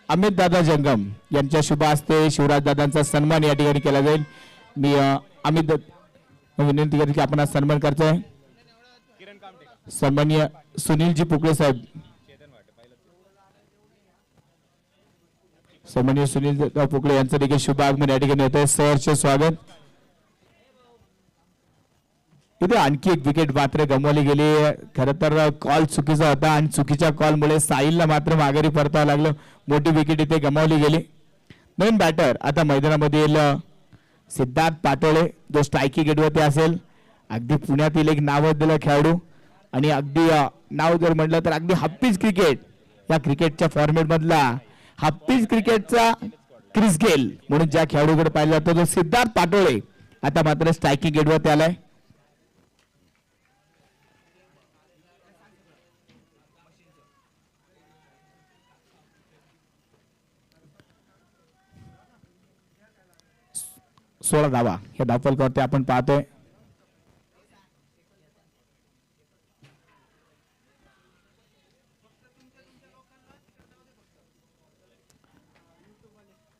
अमित दादा जंगम यांच्या शुभ हस्ते शिवराज दादांचा सन्मान या ठिकाणी केला जाईल. मी अमित विनंती करतो की आपण आज सन्मान करतोय. सन्माननीय सुनीलजी पोकळे साहेब, सन्माननीय सुनील पोकळे यांचं देखील शुभ आगमन या ठिकाणी होत आहे. सहर्ष स्वागत. इथे आणखी एक विकेट मात्र गमावली गेली. खरं तर कॉल चुकीचा होता आणि चुकीच्या कॉलमुळे साहिलला मात्र माघारी परतावं लागलं. मोठी विकेट इथे गमावली गेली. नवीन बॅटर आता मैदानामध्ये येईल सिद्धार्थ पाटोळे, जो स्ट्रायकिंग गेटवरती असेल. अगदी पुण्यातील एक नावाजलेला खेळाडू आणि अगदी नाव जर म्हटलं तर अगदी हप्पीज क्रिकेट या क्रिकेटच्या फॉर्मेट मधला हप्पीज क्रिकेटचा क्रिस गेल म्हणून ज्या खेळाडूकडे पाहिला जातो तो सिद्धार्थ पाटोळे आता मात्र स्ट्रायकिंग गेटवरती आलाय. सोळा धावा या धावफलकावरती आपण पाहतोय.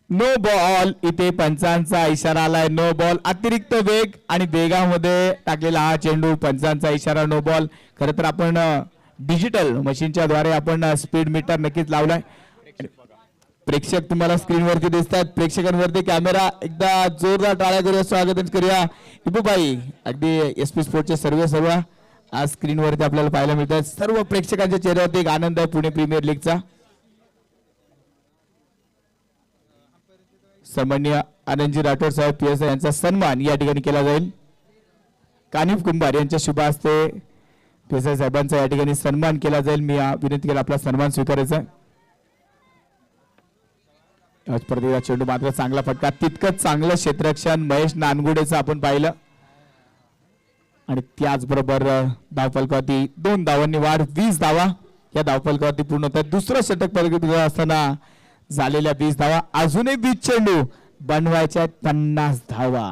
No ball. इथे पंचांचा इशारा आलाय. No ball. अतिरिक्त वेग आणि वेगामध्ये टाकलेला हा चेंडू, पंचांचा इशारा नो बॉल. खरं तर आपण डिजिटल मशीनच्या द्वारे आपण स्पीड मीटर नक्कीच लावलाय. प्रेक्षक तुम्हाला स्क्रीनवरती दिसतात. प्रेक्षकांवरती कॅमेरा एकदा जोरदार टाळ्या करूया, स्वागत करूया. इबूबाई अगदी SP स्पोर्टचे सर्व आज स्क्रीनवरती आपल्याला पाहायला मिळतात. सर्व प्रेक्षकांच्या चेहऱ्यावरती एक आनंद आहे पुणे प्रीमियर लीगचा. सन्माननीय आनंदजी राठोड साहेब PSI यांचा सन्मान या ठिकाणी केला जाईल. कानिफ कुंभार यांच्या शुभ हस्ते PSI साहेबांचा या ठिकाणी सन्मान केला जाईल. मी विनंती केला आपला सन्मान स्वीकारायचा. स्पर्धेचा चेंडू मात्र चांगला फटका, तितकंच चांगलं क्षेत्ररक्षण महेश नानगुडेचं आपण पाहिलं आणि त्याचबरोबर धावफलकावरती 2 धावांनी वाढ, 20 धावा या धावफलकावरती पूर्ण होतात. दुसरं षटक प्रगती असताना झालेल्या 20 धावा, अजूनही 20 चेंडू बनवायच्या 50 धावा.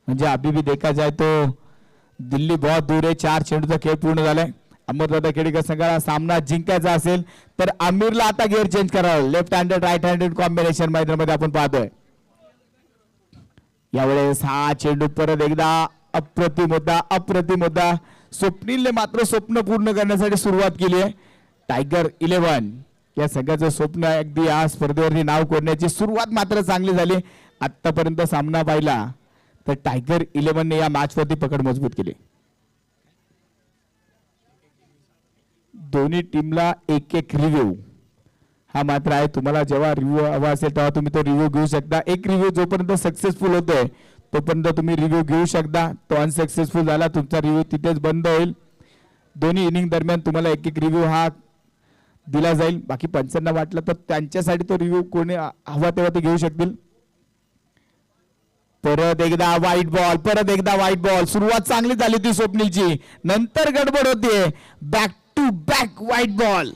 म्हणजे अभी भी देखा जाए तो दिल्ली बहुत दूर आहे. 4 चेंडूचा खेळ पूर्ण झालाय. अमरदादा खेडेकर संघाला सामना जिंकायचा असेल तर आमिरला आता गिअर चेंज करावं. Left handed right handed combination मैदानामध्ये आपण पाहतोय. यावेळेस हा चेंडू परत एकदा अप्रतिम होता. स्वप्नीलने मात्र स्वप्न पूर्ण करण्यासाठी सुरुवात केली आहे. टायगर 11 या संघाचं स्वप्न अगदी या स्पर्धेवरती नाव कोरण्याची सुरुवात मात्र चांगली झाली. आतापर्यंत सामना पाहिला तर टायगर 11ने या मॅच वरती पकड मजबूत केली. दोन्ही टीमला एक रिव्ह्यू हा मात्र आहे. तुम्हाला जेव्हा रिव्ह्यू हवा असेल तेव्हा तुम्ही तो रिव्ह्यू घेऊ शकता. एक रिव्ह्यू जोपर्यंत सक्सेसफुल होतोय तोपर्यंत तुम्ही रिव्ह्यू घेऊ शकता. तो अनसक्सेसफुल झाला तुमचा रिव्ह्यू तिथेच बंद होईल. दोन्ही इनिंग दरम्यान तुम्हाला एक रिव्ह्यू हा दिला जाईल. बाकी पंचांना वाटलं तर त्यांच्यासाठी तो रिव्ह्यू कोणी हवा तेव्हा ते घेऊ शकतील. परत एकदा वाईट बॉल, परत एकदा वाईट बॉल. सुरुवात चांगली झाली होती स्वप्नीलची, नंतर गडबड होते. बॅक टू बॅक वाईट बॉल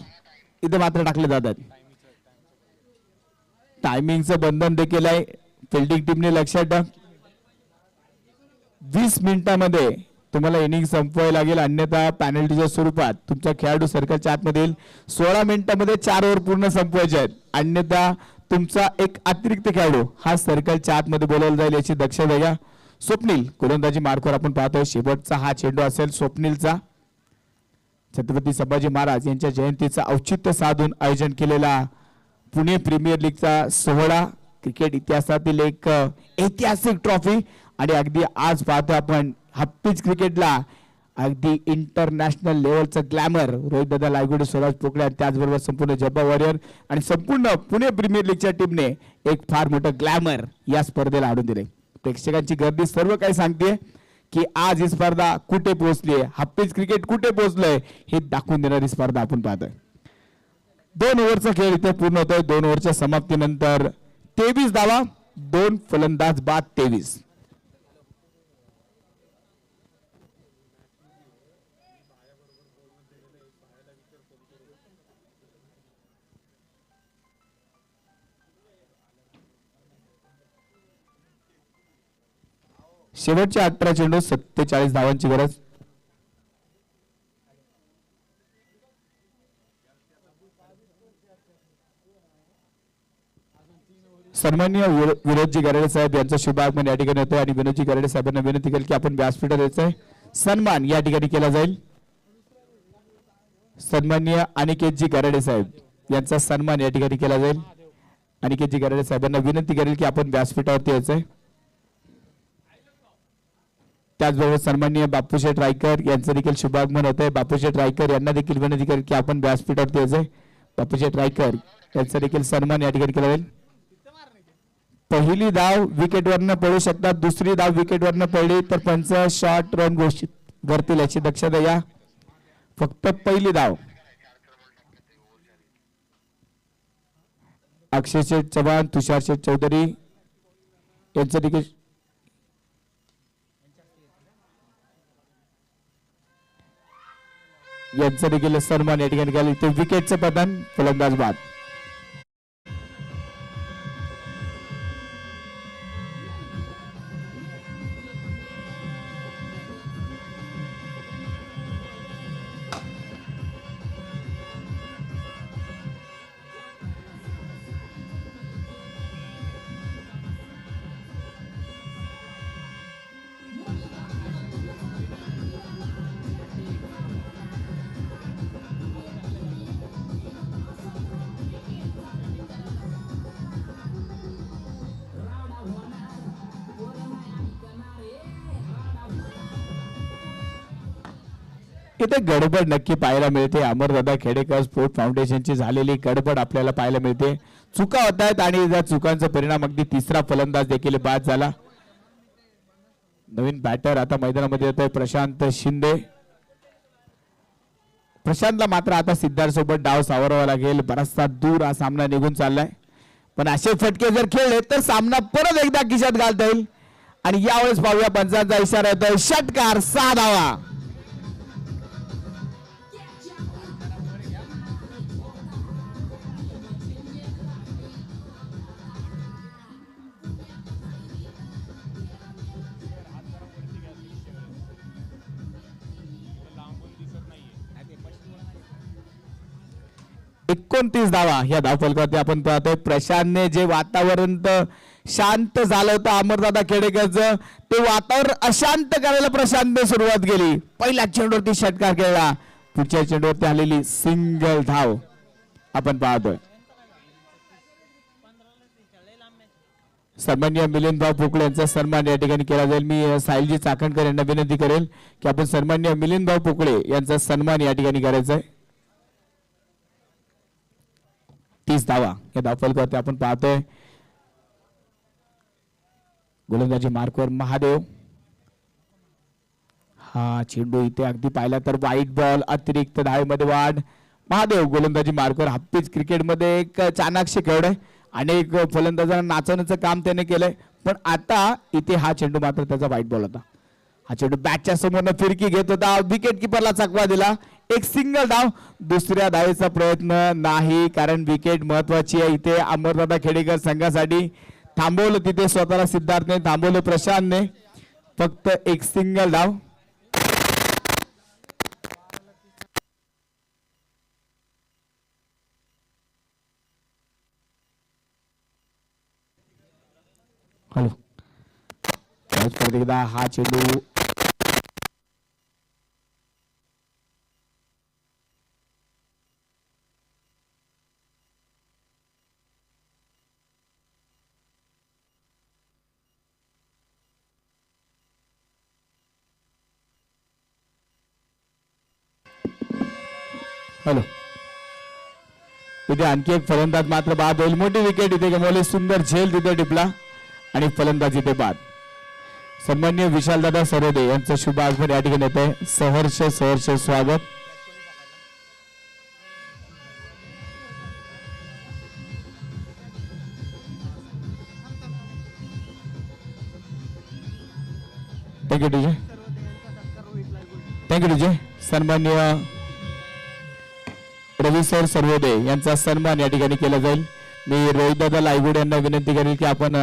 इथे मात्र टाकले जातात. टायमिंगचं बंधन देखील आहे फिल्डिंग टीमने लक्षात ठेवा. 20 मिनिटांमध्ये तुम्हाला इनिंग संपवायला लागेल, अन्यथा पॅनल्टीच्या स्वरूपात तुमचा खेळाडू सर्कलच्या आतमधील 16 मिनिटांमध्ये 4 ओव्हर पूर्ण संपवायचे आहेत, अन्यथा तुमचा एक अतिरिक्त खेळाडू हा सर्कलच्या आतमध्ये बोलवला जाईल याची दक्षता घ्या. स्वप्नील गोलंदाजी मार्कवर आपण पाहतोय. शेवटचा हा चेंडू असेल स्वप्नीलचा. छत्रपती संभाजी महाराज यांच्या जयंतीचं औचित्य साधून आयोजन केलेला पुणे प्रीमियर लीगचा सोहळा, क्रिकेट इतिहासातील एक ऐतिहासिक ट्रॉफी. आणि अगदी आज पाहतो आपण हप्पीच क्रिकेटला अगदी इंटरनॅशनल लेवलचं ग्लॅमर रोहितदादा लायगुडे, स्वराज पोकळे आणि त्याचबरोबर संपूर्ण जब्बा वॉरियर आणि संपूर्ण पुणे प्रीमियर लीगच्या टीमने एक फार मोठं ग्लॅमर या स्पर्धेला आणून दिले. प्रेक्षकांची गर्दी सर्व काही सांगते की आज ही स्पर्धा कुठे पोहोचली आहे, हप्पीच क्रिकेट कुठे पोहोचलंय हे दाखवून देणारी स्पर्धा आपण पाहतोय. 2 ओव्हरचा खेळ इथे पूर्ण होतोय. 2 ओव्हरच्या समाप्तीनंतर 23 धावा, 2 फलंदाज बाद 23. शेवटच्या 18 चेंडू 47 धावांची गरज. सन्माननीय विनोदजी गारडे साहेब यांचा शुभ आगमन या ठिकाणी होतं आणि विनोदजी गारडे साहेबांना विनंती केली की आपण व्यासपीठावर यायचंय. सन्मान या ठिकाणी केला जाईल. सन्माननीय अनिकेतजी गारडे साहेब यांचा सन्मान या ठिकाणी केला जाईल. अनिकेतजी गारडे साहेबांना विनंती करेल की आपण व्यासपीठावरती यायचंय. त्याचबरोबर सन्माननीय बापूशेठ रायकर यांचं देखील शुभागमन होत आहे. बापूशेठ रायकर यांना देखील विनंती करेल की आपण व्यासपीठावरती यायचंय. बापूशेठ रायकर यांचा देखील सन्मान या ठिकाणी केला जाईल. पहिली धाव विकेटवरनं पडू शकतात, दुसरी धाव विकेटवरनं पडली तर पंच शॉर्ट रन घोषित करतील याची दक्षता घ्या. फक्त पहिली धाव. अक्षय शेठ चव्हाण, तुषार शेठ चौधरी यांचं देखील सन्मान या ठिकाणी केला. इथे विकेटचं पतन, फलंदाज बाद. इथे गडबड नक्की पाहायला मिळते. अमरदादा खेडेकर स्पोर्ट फाउंडेशनची झालेली गडबड आपल्याला पाहायला मिळते. चुका होत आहेत आणि या चुकांचा परिणाम अगदी तिसरा फलंदाज देखील बाद झाला. नवीन बॅटर आता मैदानामध्ये येतोय प्रशांत शिंदे. प्रशांतला मात्र आता सिद्धार्थ सोबत डाव सावरावा लागेल. बराचसा दूर हा सामना निघून चाललाय, पण असे फटके जर खेळले तर सामना परत एकदा खिशात घालता येईल. आणि यावेळेस पाहूया पंचांचा इशारा येतोय. षटकार, 6 धावा. एकोणतीस धावा या धावफलकावरती आपण पाहतोय. प्रशांतने जे वातावरण शांत झालं होतं अमरदादा खेडेकरचं, ते वातावरण अशांत करायला प्रशांतने सुरुवात केली. पहिल्या चेंडूवरती षटकार खेळला, पुढच्या चेंडूवरती आलेली सिंगल धाव आपण पाहतोय. सन्माननीय मिलिंदभाऊ पोकळे यांचा सन्मान या ठिकाणी केला जाईल. मी साहिलजी चाकणकर यांना विनंती करेल की आपण सन्माननीय मिलिंदभाऊ पोकळे यांचा सन्मान या ठिकाणी करायचा आहे. 30 धावा या धावफलकावरती आपण पाहतोय. गोलंदाजी मार्कवर महादेव. हा चेंडू इथे अगदी पाहिला तर वाईट बॉल, अतिरिक्त धावेमध्ये वाढ. महादेव गोलंदाजी मार्कवर. हप्पीच क्रिकेटमध्ये एक चाणाक्ष खेळ आहे. अनेक फलंदाजांना नाचवण्याचं काम त्याने केलंय. पण आता इथे हा चेंडू मात्र त्याचा वाईट बॉल होता. हा चेंडू बॅटच्या समोरनं फिरकी घेत होता, विकेट किपरला चकवा दिला, एक सिंगल धाव. दुसऱ्या धावेचा प्रयत्न नाही, कारण विकेट महत्वाची आहे इथे अमरदादा खेडेकर संघासाठी. थांबवलं तिथे स्वतःला सिद्धार्थने, थांबवलं प्रशांतने, फक्त एक सिंगल धाव. हॅलो, परत एकदा हा चेंडू हॅलो, इथे आणखी एक फलंदाज मात्र बाद होईल. मोठी विकेट इथे गमावली, सुंदर झेल तिथे टिपला आणि फलंदाज इथे बाद. सन्माननीय विशालदादा सरोदे यांचं शुभ आगमन या ठिकाणी येत आहे. सहर्ष सहर्ष स्वागत. Thank you DJ, thank you DJ. सन्माननीय रवी सर सर्वोदय यांचा सन्मान या ठिकाणी केला जाईल. मी रोहितदादा लायगुडे यांना विनंती करेल की आपण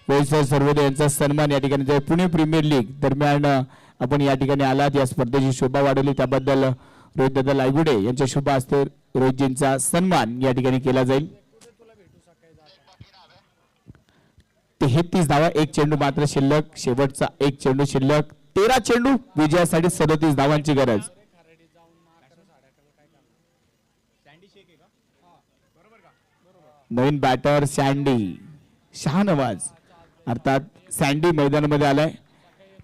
रोहित सर सर्वोदय यांचा सन्मान या ठिकाणी जाईल. पुणे प्रीमियर लीग दरम्यान आपण या ठिकाणी आलात, या स्पर्धेची शोभा वाढवली, त्याबद्दल रोहितदादा लायगुडे यांच्या शुभ हस्ते रोहितजींचा सन्मान या ठिकाणी केला जाईल. 33 धावा, एक चेंडू मात्र शिल्लक, शेवटचा एक चेंडू शिल्लक. 13 चेंडू, विजयासाठी 37 धावांची गरज. नवीन बॅटर सँडी शहानवाज, अर्थात सँडी मैदानामध्ये आलाय.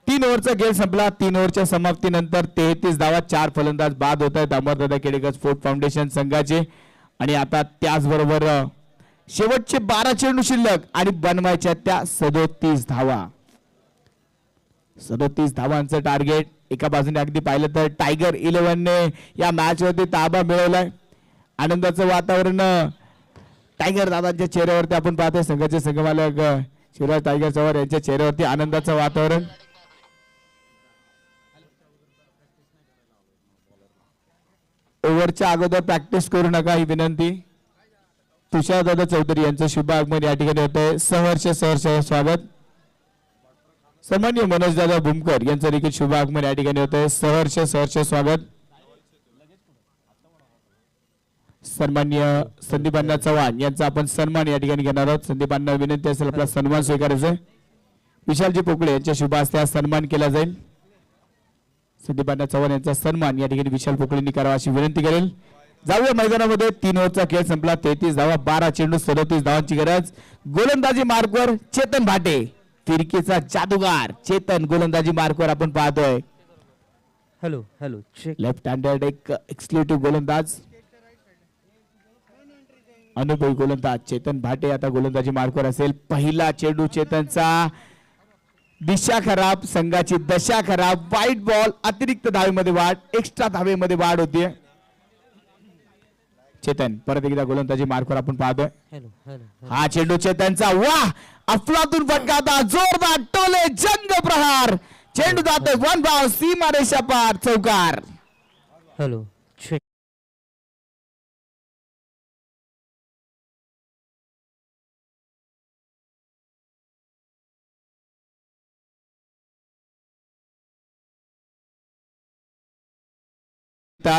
3 ओव्हरचा खेळ संपला. 3 ओव्हरच्या समाप्तीनंतर 33 धावा, 4 फलंदाज बाद होत आहेत अमरदादा केडेकर स्पोर्ट फाउंडेशन संघाचे. आणि आता त्याचबरोबर शेवटचे 12 चेंडू शिल्लक आणि बनवायच्या त्या 37 धावा. 37 धावांचं टार्गेट. एका बाजूने अगदी पाहिलं तर टायगर 11ने या मॅच वरती ताबा मिळवलाय. आनंदाचं वातावरण टायगर दादांच्या चेहऱ्यावरती आपण पाहतोय. संघाचे संघमालक शिवराज टायगर चव्हाण यांच्या चेहऱ्यावरती आनंदाचं वातावरण. ओव्हरच्या अगोदर प्रॅक्टिस करू नका ही विनंती. तुषारदादा चौधरी यांचं शुभ आगमन या ठिकाणी होतंय. सहर्ष सहर्ष स्वागत. सन्माननीय मनोजदादा भूमकर यांचं देखील शुभ आगमन या ठिकाणी होतंय. सहर्ष सहर्ष स्वागत. सन्माननीय संदीपांना चव्हाण यांचा आपण सन्मान या ठिकाणी घेणार आहोत. संदीपांना विनंती असेल आपला सन्मान स्वीकारायचा. विशालजी पोकळे यांच्या शुभ हस्ते सन्मान केला जाईल. संदीपांना चव्हाण यांचा सन्मान या ठिकाणी विशाल पोकळेंनी करावा अशी विनंती करेल. जाऊया मैदानामध्ये. 3 ओव्हरचा खेळ संपला. 33 धावा, 12 चेंडू, 37 धावांची गरज. गोलंदाजी मार्कवर चेतन भाटे, फिरकीचा जादूगार चेतन गोलंदाजी मार्कवर आपण पाहतोय. Hello hello check. Left handed एक एक्सक्लुसिव्ह गोलंदाज, अनुभवी गोलंदाज चेतन भाटे आता गोलंदाजी मार्कवर असेल. पहिला चेंडू चेतनचा, दिशा खराब, संघाची दशा खराब. वाईट बॉल, अतिरिक्त धावेमध्ये वाढ, एक्स्ट्रा धावेमध्ये वाढ होतीये. चेतन परत एकदा गोलंदाजी मार्कवर आपण पाहतोय. Hello hello. हा चेंडू चेतनचा, वाह, अफलातून फटकावता जोरदार टोले जंग प्रहार. चेंडू जातोय वन बाउंस, सीमा रेषा पार, चौकार. Hello check.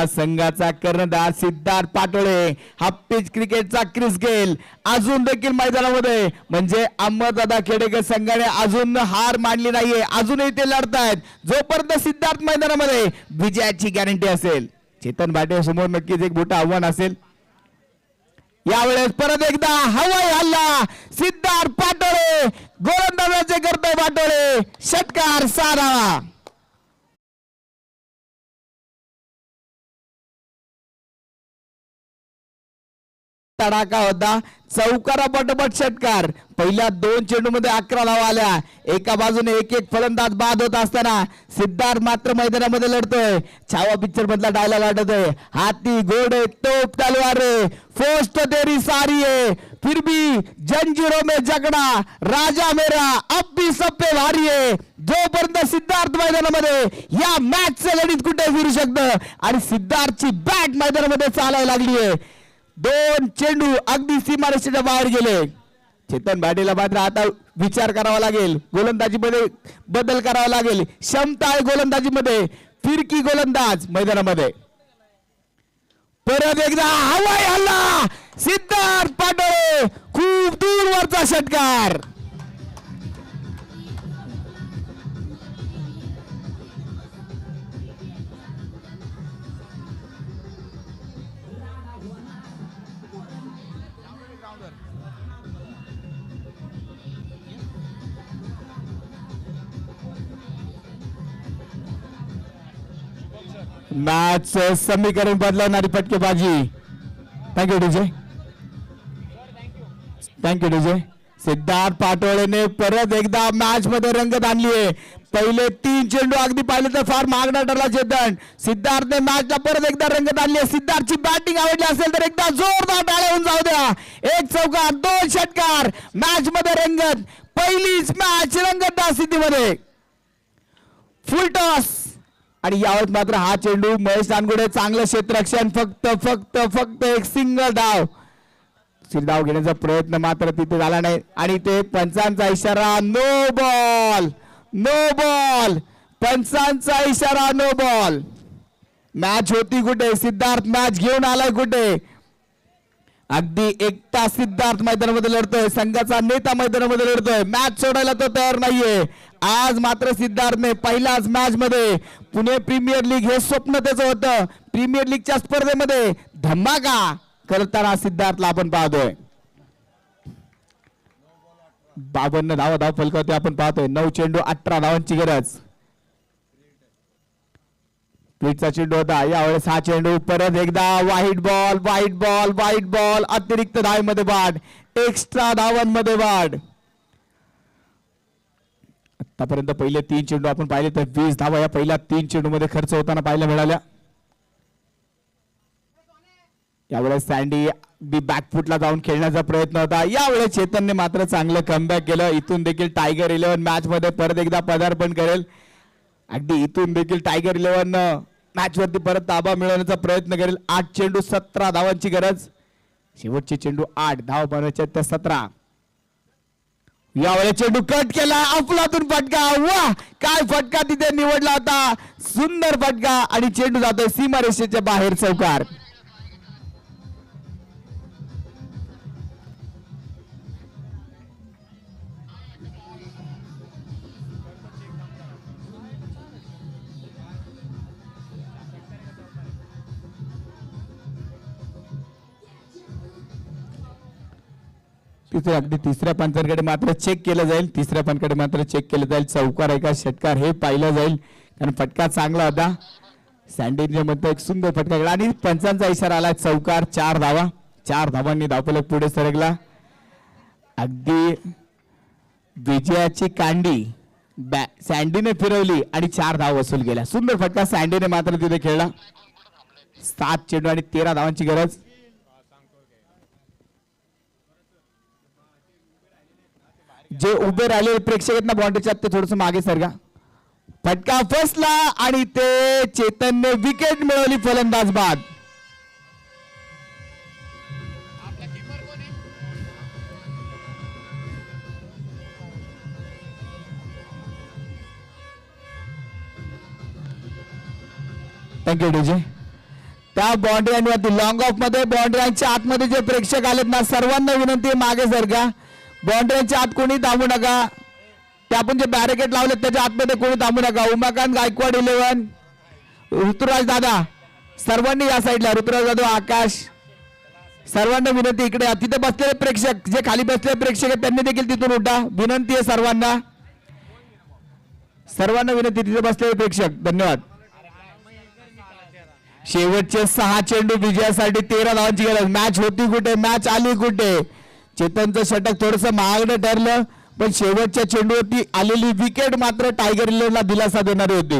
संघाचा कर्णधार सिद्धार्थ पाटोळे हा पिच क्रिकेटचा क्रिस गेल अजून देखील मैदानामध्ये. म्हणजे अहमददादा खेडेकर संघाने अजून हार मानली नाहीये, अजूनही ते लढतायत. जोपर्यंत सिद्धार्थ मैदानामध्ये विजयाची गॅरंटी असेल. चेतन भाटे समोर नक्कीच एक मोठं आव्हान असेल. यावेळेस परत एकदा हवाई हल्ला, सिद्धार्थ पाटोळे गोलंदाजाचे करतोय पाटोळे. षटकार, 6 धावा. तडाखा होता, चौकारा पटपट षटकार. पहिल्या 2 चेंडू मध्ये 11 धावा आल्या. एका बाजूने एक एक फलंदाज बाद होत असताना सिद्धार्थ मात्र मैदानामध्ये लढतोय. छावा पिक्चर मधला डायलॉग आठवतोय, हाती घोडे तोप तलवार, फोस्ट तेरी सारी है, फिर भी जंजीरों में जगना राजा मेरा अब भी सब पे भारी आहे. जोपर्यंत सिद्धार्थ मैदानामध्ये या मॅचचं गणित कुठे फिरू शकतं आणि सिद्धार्थची बॅट मैदानामध्ये चालायला लागली आहे. 2 चेंडू अगदी सीमारेषेच्या बाहेर गेले. चेतन भाटीला मात्र आता विचार करावा लागेल, गोलंदाजीमध्ये बदल करावा लागेल. क्षमता आहे गोलंदाजीमध्ये, फिरकी गोलंदाज मैदानामध्ये. परत एकदा हवाई हल्ला, सिद्धार्थ पाटोळे खूप दूरवरचा षटकार. मॅच समीकरण बदलवणारी फटकेबाजी. Thank you DJ, thank you DJ. Siddharth पाटोळेने परत एकदा मॅच मध्ये रंगत आणली आहे. पहिले 3 चेंडू अगदी पाहिले तर फार महागडा ठरला चेतन. सिद्धार्थने मॅचला परत एकदा रंगत आणली आहे. सिद्धार्थची बॅटिंग आवडली असेल तर एकदा जोरदार टाळ्या होऊन जाऊ द्या. 1 चौकार 2 षटकार, मॅच मध्ये रंगत. पहिलीच मॅच रंगतदार स्थितीमध्ये. फुल टॉस आणि यावेळेस मात्र हा चेंडू महेश नानगुडे चांगलं क्षेत्ररक्षण. फक्त फक्त फक्त एक सिंगल धाव. धाव घेण्याचा प्रयत्न मात्र तिथे झाला नाही आणि ते पंचांचा इशारा नो बॉल, नो बॉल. पंचांचा इशारा नो बॉल. मॅच होती कुठे, सिद्धार्थ मॅच घेऊन आलाय कुठे. अगदी एकटा सिद्धार्थ मैदानामध्ये लढतोय, संघाचा नेता मैदानामध्ये लढतोय. मॅच सोडायला तो तयार नाहीये. आज मात्र सिद्धार्थने पहिल्याच मॅच मध्ये पुणे प्रीमियर लीग हे स्वप्न त्याचं होतं. प्रीमियर लीगच्या स्पर्धेमध्ये धमाका करताना सिद्धार्थला आपण पाहतोय. 52 धाव फलकावते आपण पाहतोय. 9 चेंडू 18 धावांची गरज. पीठचा चेंडू होता, यावेळेस हा चेंडू परत एकदा white ball, white ball, white ball. अतिरिक्त धावेमध्ये वाढ, एक्स्ट्रा धावांमध्ये वाढ. आतापर्यंत पहिले 3 चेंडू आपण पाहिले तर 20 धावा या पहिल्या 3 चेंडू मध्ये खर्च होताना पाहायला मिळाल्या. यावेळेस सँडी बी बॅकफुटला जाऊन खेळण्याचा प्रयत्न होता. यावेळेस चेतनने मात्र चांगलं कमबॅक केलं. इथून देखील टायगर 11 मॅच मध्ये परत एकदा पदार्पण करेल. अगदी इथून देखील टायगर 11 मॅच वरती परत ताबा मिळवण्याचा प्रयत्न करेल. 8 चेंडू 17 धावांची गरज. शेवटचे चेंडू 8 धाव बनवायचे त्या 17. यावेळेस चेंडू कट केला, अफलातून फटका. वा काय फटका तिथे निवडला होता, सुंदर फटका आणि चेंडू जातोय सीमारेषेच्या बाहेर चौकार. तिथे अगदी तिसऱ्या पंचांकडे मात्र चेक केलं जाईल. तिसऱ्या पंचांकडे मात्र चेक केलं जाईल. चौकार आहे का षटकार हे पाहिलं जाईल, कारण फटका चांगला होता. सँडीने म्हणतो एक सुंदर फटका केला आणि पंचांचा इशारा आला चौकार. 4 धावा. 4 धावांनी धावफलक पुढे सरकला. अगदी विजयाची कांडी सँडीने फिरवली आणि 4 धाव वसूल केल्या. सुंदर फटका सँडीने मात्र तिथे खेळला. 7 चेंडू आणि 13 धावांची गरज. जे उभे राहिले प्रेक्षक आहेत ना बाउंड्रीच्या, ते थोडस मागे सरगा. फटका फसला आणि ते चेतनने विकेट मिळवली फलंदाज बाद. Thank you DJ. त्या बाउंड्री आणि लॉंग ऑफ मध्ये बाउंड्रीच्या आतमध्ये जे प्रेक्षक आलेत ना, सर्वांना विनंती आहे मागे सरगा. बाउंड्रीच्या आत कोणी थांबू नका. ते आपण जे बॅरिकेड लावले त्याच्या आतमध्ये कोणी थांबू नका. उमाकांत गायकवाड 11, ऋतुराज दादा, सर्वांनी या साईडला. ऋतुराज दादा, आकाश, सर्वांना विनंती इकडे. तिथे बसलेले प्रेक्षक, जे खाली बसलेले प्रेक्षक आहेत त्यांनी देखील तिथून उठा. विनंती आहे सर्वांना, सर्वांना विनंती. तिथे बसलेले प्रेक्षक धन्यवाद. शेवटचे 6 चेंडू विजयासाठी 13 धावांची गरज. मॅच होती कुठे, मॅच आली कुठे. चेतनचं षटक थोडस महागडं ठरलं, पण शेवटच्या चेंडूवरती आलेली विकेट मात्र टायगर 11ला दिलासा देणारी होती.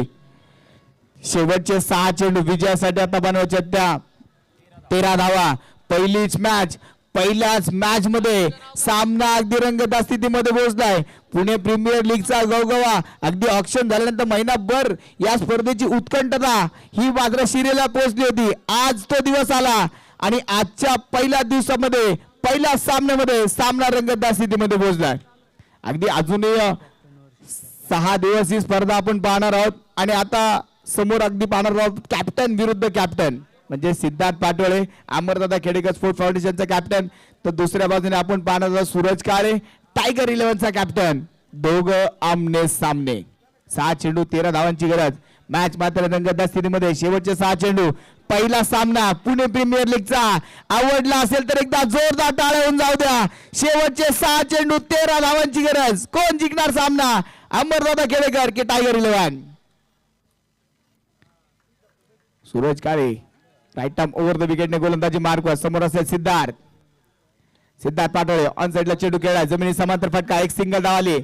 शेवटचे 6 चेंडू विजयासाठी आता बनवायचे त्या 13 धावा. पहिलीच मॅच, पहिल्याच मॅच मध्ये सामना अगदी रंगत स्थितीमध्ये पोहोचलाय. पुणे प्रीमियर लीगचा गवगवा अगदी ऑक्शन झाल्यानंतर महिनाभर या स्पर्धेची उत्कंठता ही मात्र शिरेला पोहोचली होती. आज तो दिवस आला आणि आजच्या पहिल्या दिवसामध्ये पहिल्या सामन्यामध्ये सामना रंगत स्थितीमध्ये पोहोचलाय. अगदी अजूनही 6 दिवस ही स्पर्धा आपण पाहणार आहोत आणि आता समोर अगदी पाहणार आहोत कॅप्टन विरुद्ध कॅप्टन म्हणजे सिद्धार्थ पाटोळे अमरदादा खेडेकर स्पोर्ट फाउंडेशनचा कॅप्टन, तर दुसऱ्या बाजूने आपण पाहणार आहोत सूरज काळे टायगर 11चा कॅप्टन. दोघं आमने सामने. 6 चेंडू 13 धावांची गरज. मॅच मात्र रंगत स्थितीमध्ये. शेवटचे 6 चेंडू. पहिला सामना पुणे प्रीमियर लीगचा. आवडला असेल तर एकदा जोरदार टाळ्या होऊन जाऊ द्या. शेवटचे 6 चेंडू 13 धावांची गरज. कोण जिंकणार सामना, अमरदादा खेडेकर की Tiger 11? Suraj Kale right arm over the विकेटने गोलंदाजी मार्क. समोर असेल सिद्धार्थ पाटोळे. ऑन साइडला चेंडू खेळला. जमिनी समांतर फटका. एक सिंगल धाव आली.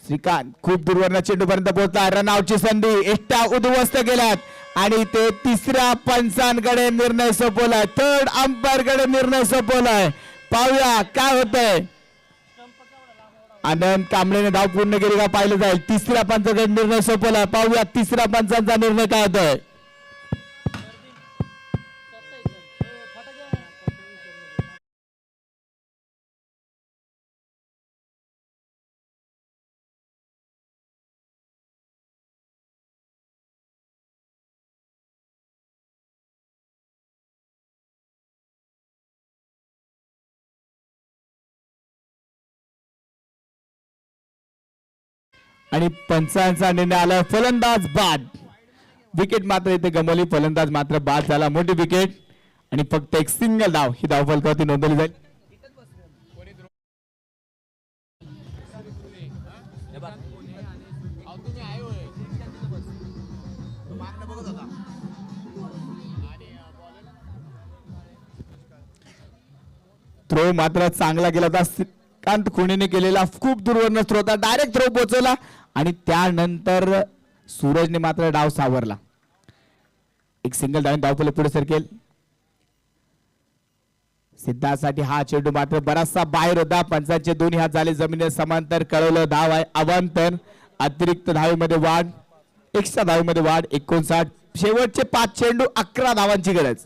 श्रीकांत खूप दूरवरनं चेंडू पर्यंत पोहोचला. रनआउटची संधी एकट्या उद्ध्वस्त केल्यात आणि ते तिसऱ्या पंचांकडे निर्णय सोपवलाय. थर्ड अंपायर कडे निर्णय सोपवलाय. पाहूया काय होतंय. आनंद कांबळेने धाव पूर्ण केली का पाहिलं जाईल. तिसऱ्या पंचाकडे निर्णय सोपवलाय. पाहूया तिसऱ्या पंचांचा निर्णय काय होतोय. आणि पंचांचा निर्णय आला. फलंदाज बाद. विकेट मात्र इथे गमवली. फलंदाज मात्र बाद झाला. मोठी विकेट आणि फक्त एक सिंगल धाव ही धाव फलकावरती नोंदवली जाईल. थ्रो मात्र चांगला गेला होता. श्रीकांत खुणेने केलेला खूप दूरवरनं थ्रो होता. डायरेक्ट थ्रो पोहोचवला आणि त्यानंतर सूरजने मात्र डाव सावरला. एक सिंगल धाव धावफलक पुढे सरकेल. सिद्धार्थसाठी हा चेंडू मात्र बराचसा बाहेर होता. पंचांचे दोन्ही हात झाले जमिनीवर समांतर. कळवलं धाव आहे अवांतर. अतिरिक्त धावेमध्ये वाढ. एक्स्ट्रा धावेमध्ये वाढ. 59. शेवटचे 5 चेंडू 11 धावांची गरज.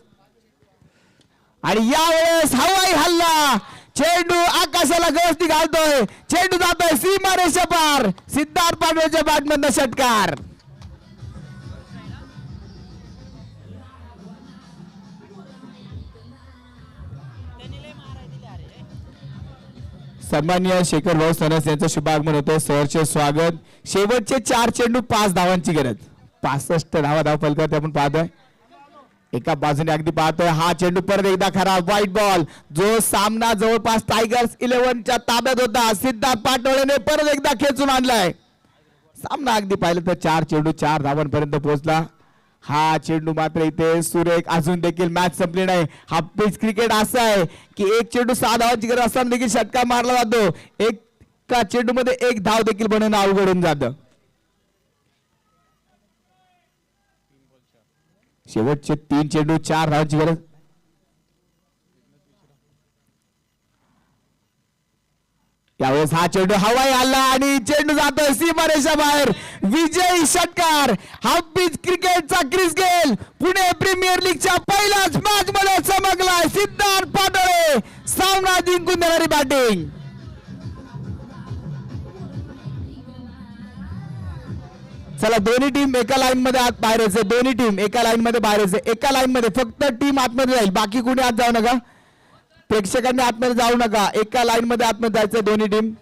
आणि यावेळेस हवाई हल्ला. चेंडू आकाशाला गवसणी घालतोय. चेंडू जातोय सीमारेषा पार. सिद्धार्थ पाटोळेच्या बॅटमधनं षटकार. सन्माननीय शेखर भाऊ सनस यांचं शुभागमन होतं. सरचे स्वागत. शेवटचे 4 चेंडू 5 धावांची गरज. 65 धावा धाव फलकावरती आपण पाहतोय. एका बाजूने अगदी पाहतोय हा चेंडू परत एकदा खराब. White ball. जो सामना जवळपास टायगर्स 11च्या ताब्यात होता सिद्धार्थ पाटोळेने परत एकदा खेचून आणलाय. सामना अगदी पाहिलं तर 4 चेंडू 4 धावांपर्यंत पोहोचला. हा चेंडू मात्र इथे सुरेख. अजून देखील मॅच संपली नाही. हा पिच क्रिकेट असं आहे की एक चेंडू 6 धावांची गरज असताना देखील षटकार मारला जातो. एका चेंडू मध्ये 1 धाव देखील बनवणं अवघड होऊन जातं. शेवटचे 3 चेंडू 4 धावांची गरज. यावेळेस हा चेंडू हवाई आला आणि चेंडू जातोय सीमारेषा बाहेर. विजयी षटकार. हा पिच क्रिकेटचा क्रिस गेल पुणे प्रीमियर लीगच्या पहिल्याच मॅच मध्ये चमकलाय सिद्धार्थ पाटोळे. सामना जिंकून देणारी बॅटिंग. चला दोन्ही टीम एका लाईन मध्ये आत बाहेर यायचे. दोन्ही टीम एका लाईन मध्ये बाहेर यायचे. एका लाईन मध्ये फक्त टीम आतमध्ये जाईल. बाकी कोणी आत जाऊ नका. प्रेक्षकांनी आतमध्ये जाऊ नका. एका लाईन मध्ये आतमध्ये जायचं दोन्ही टीम.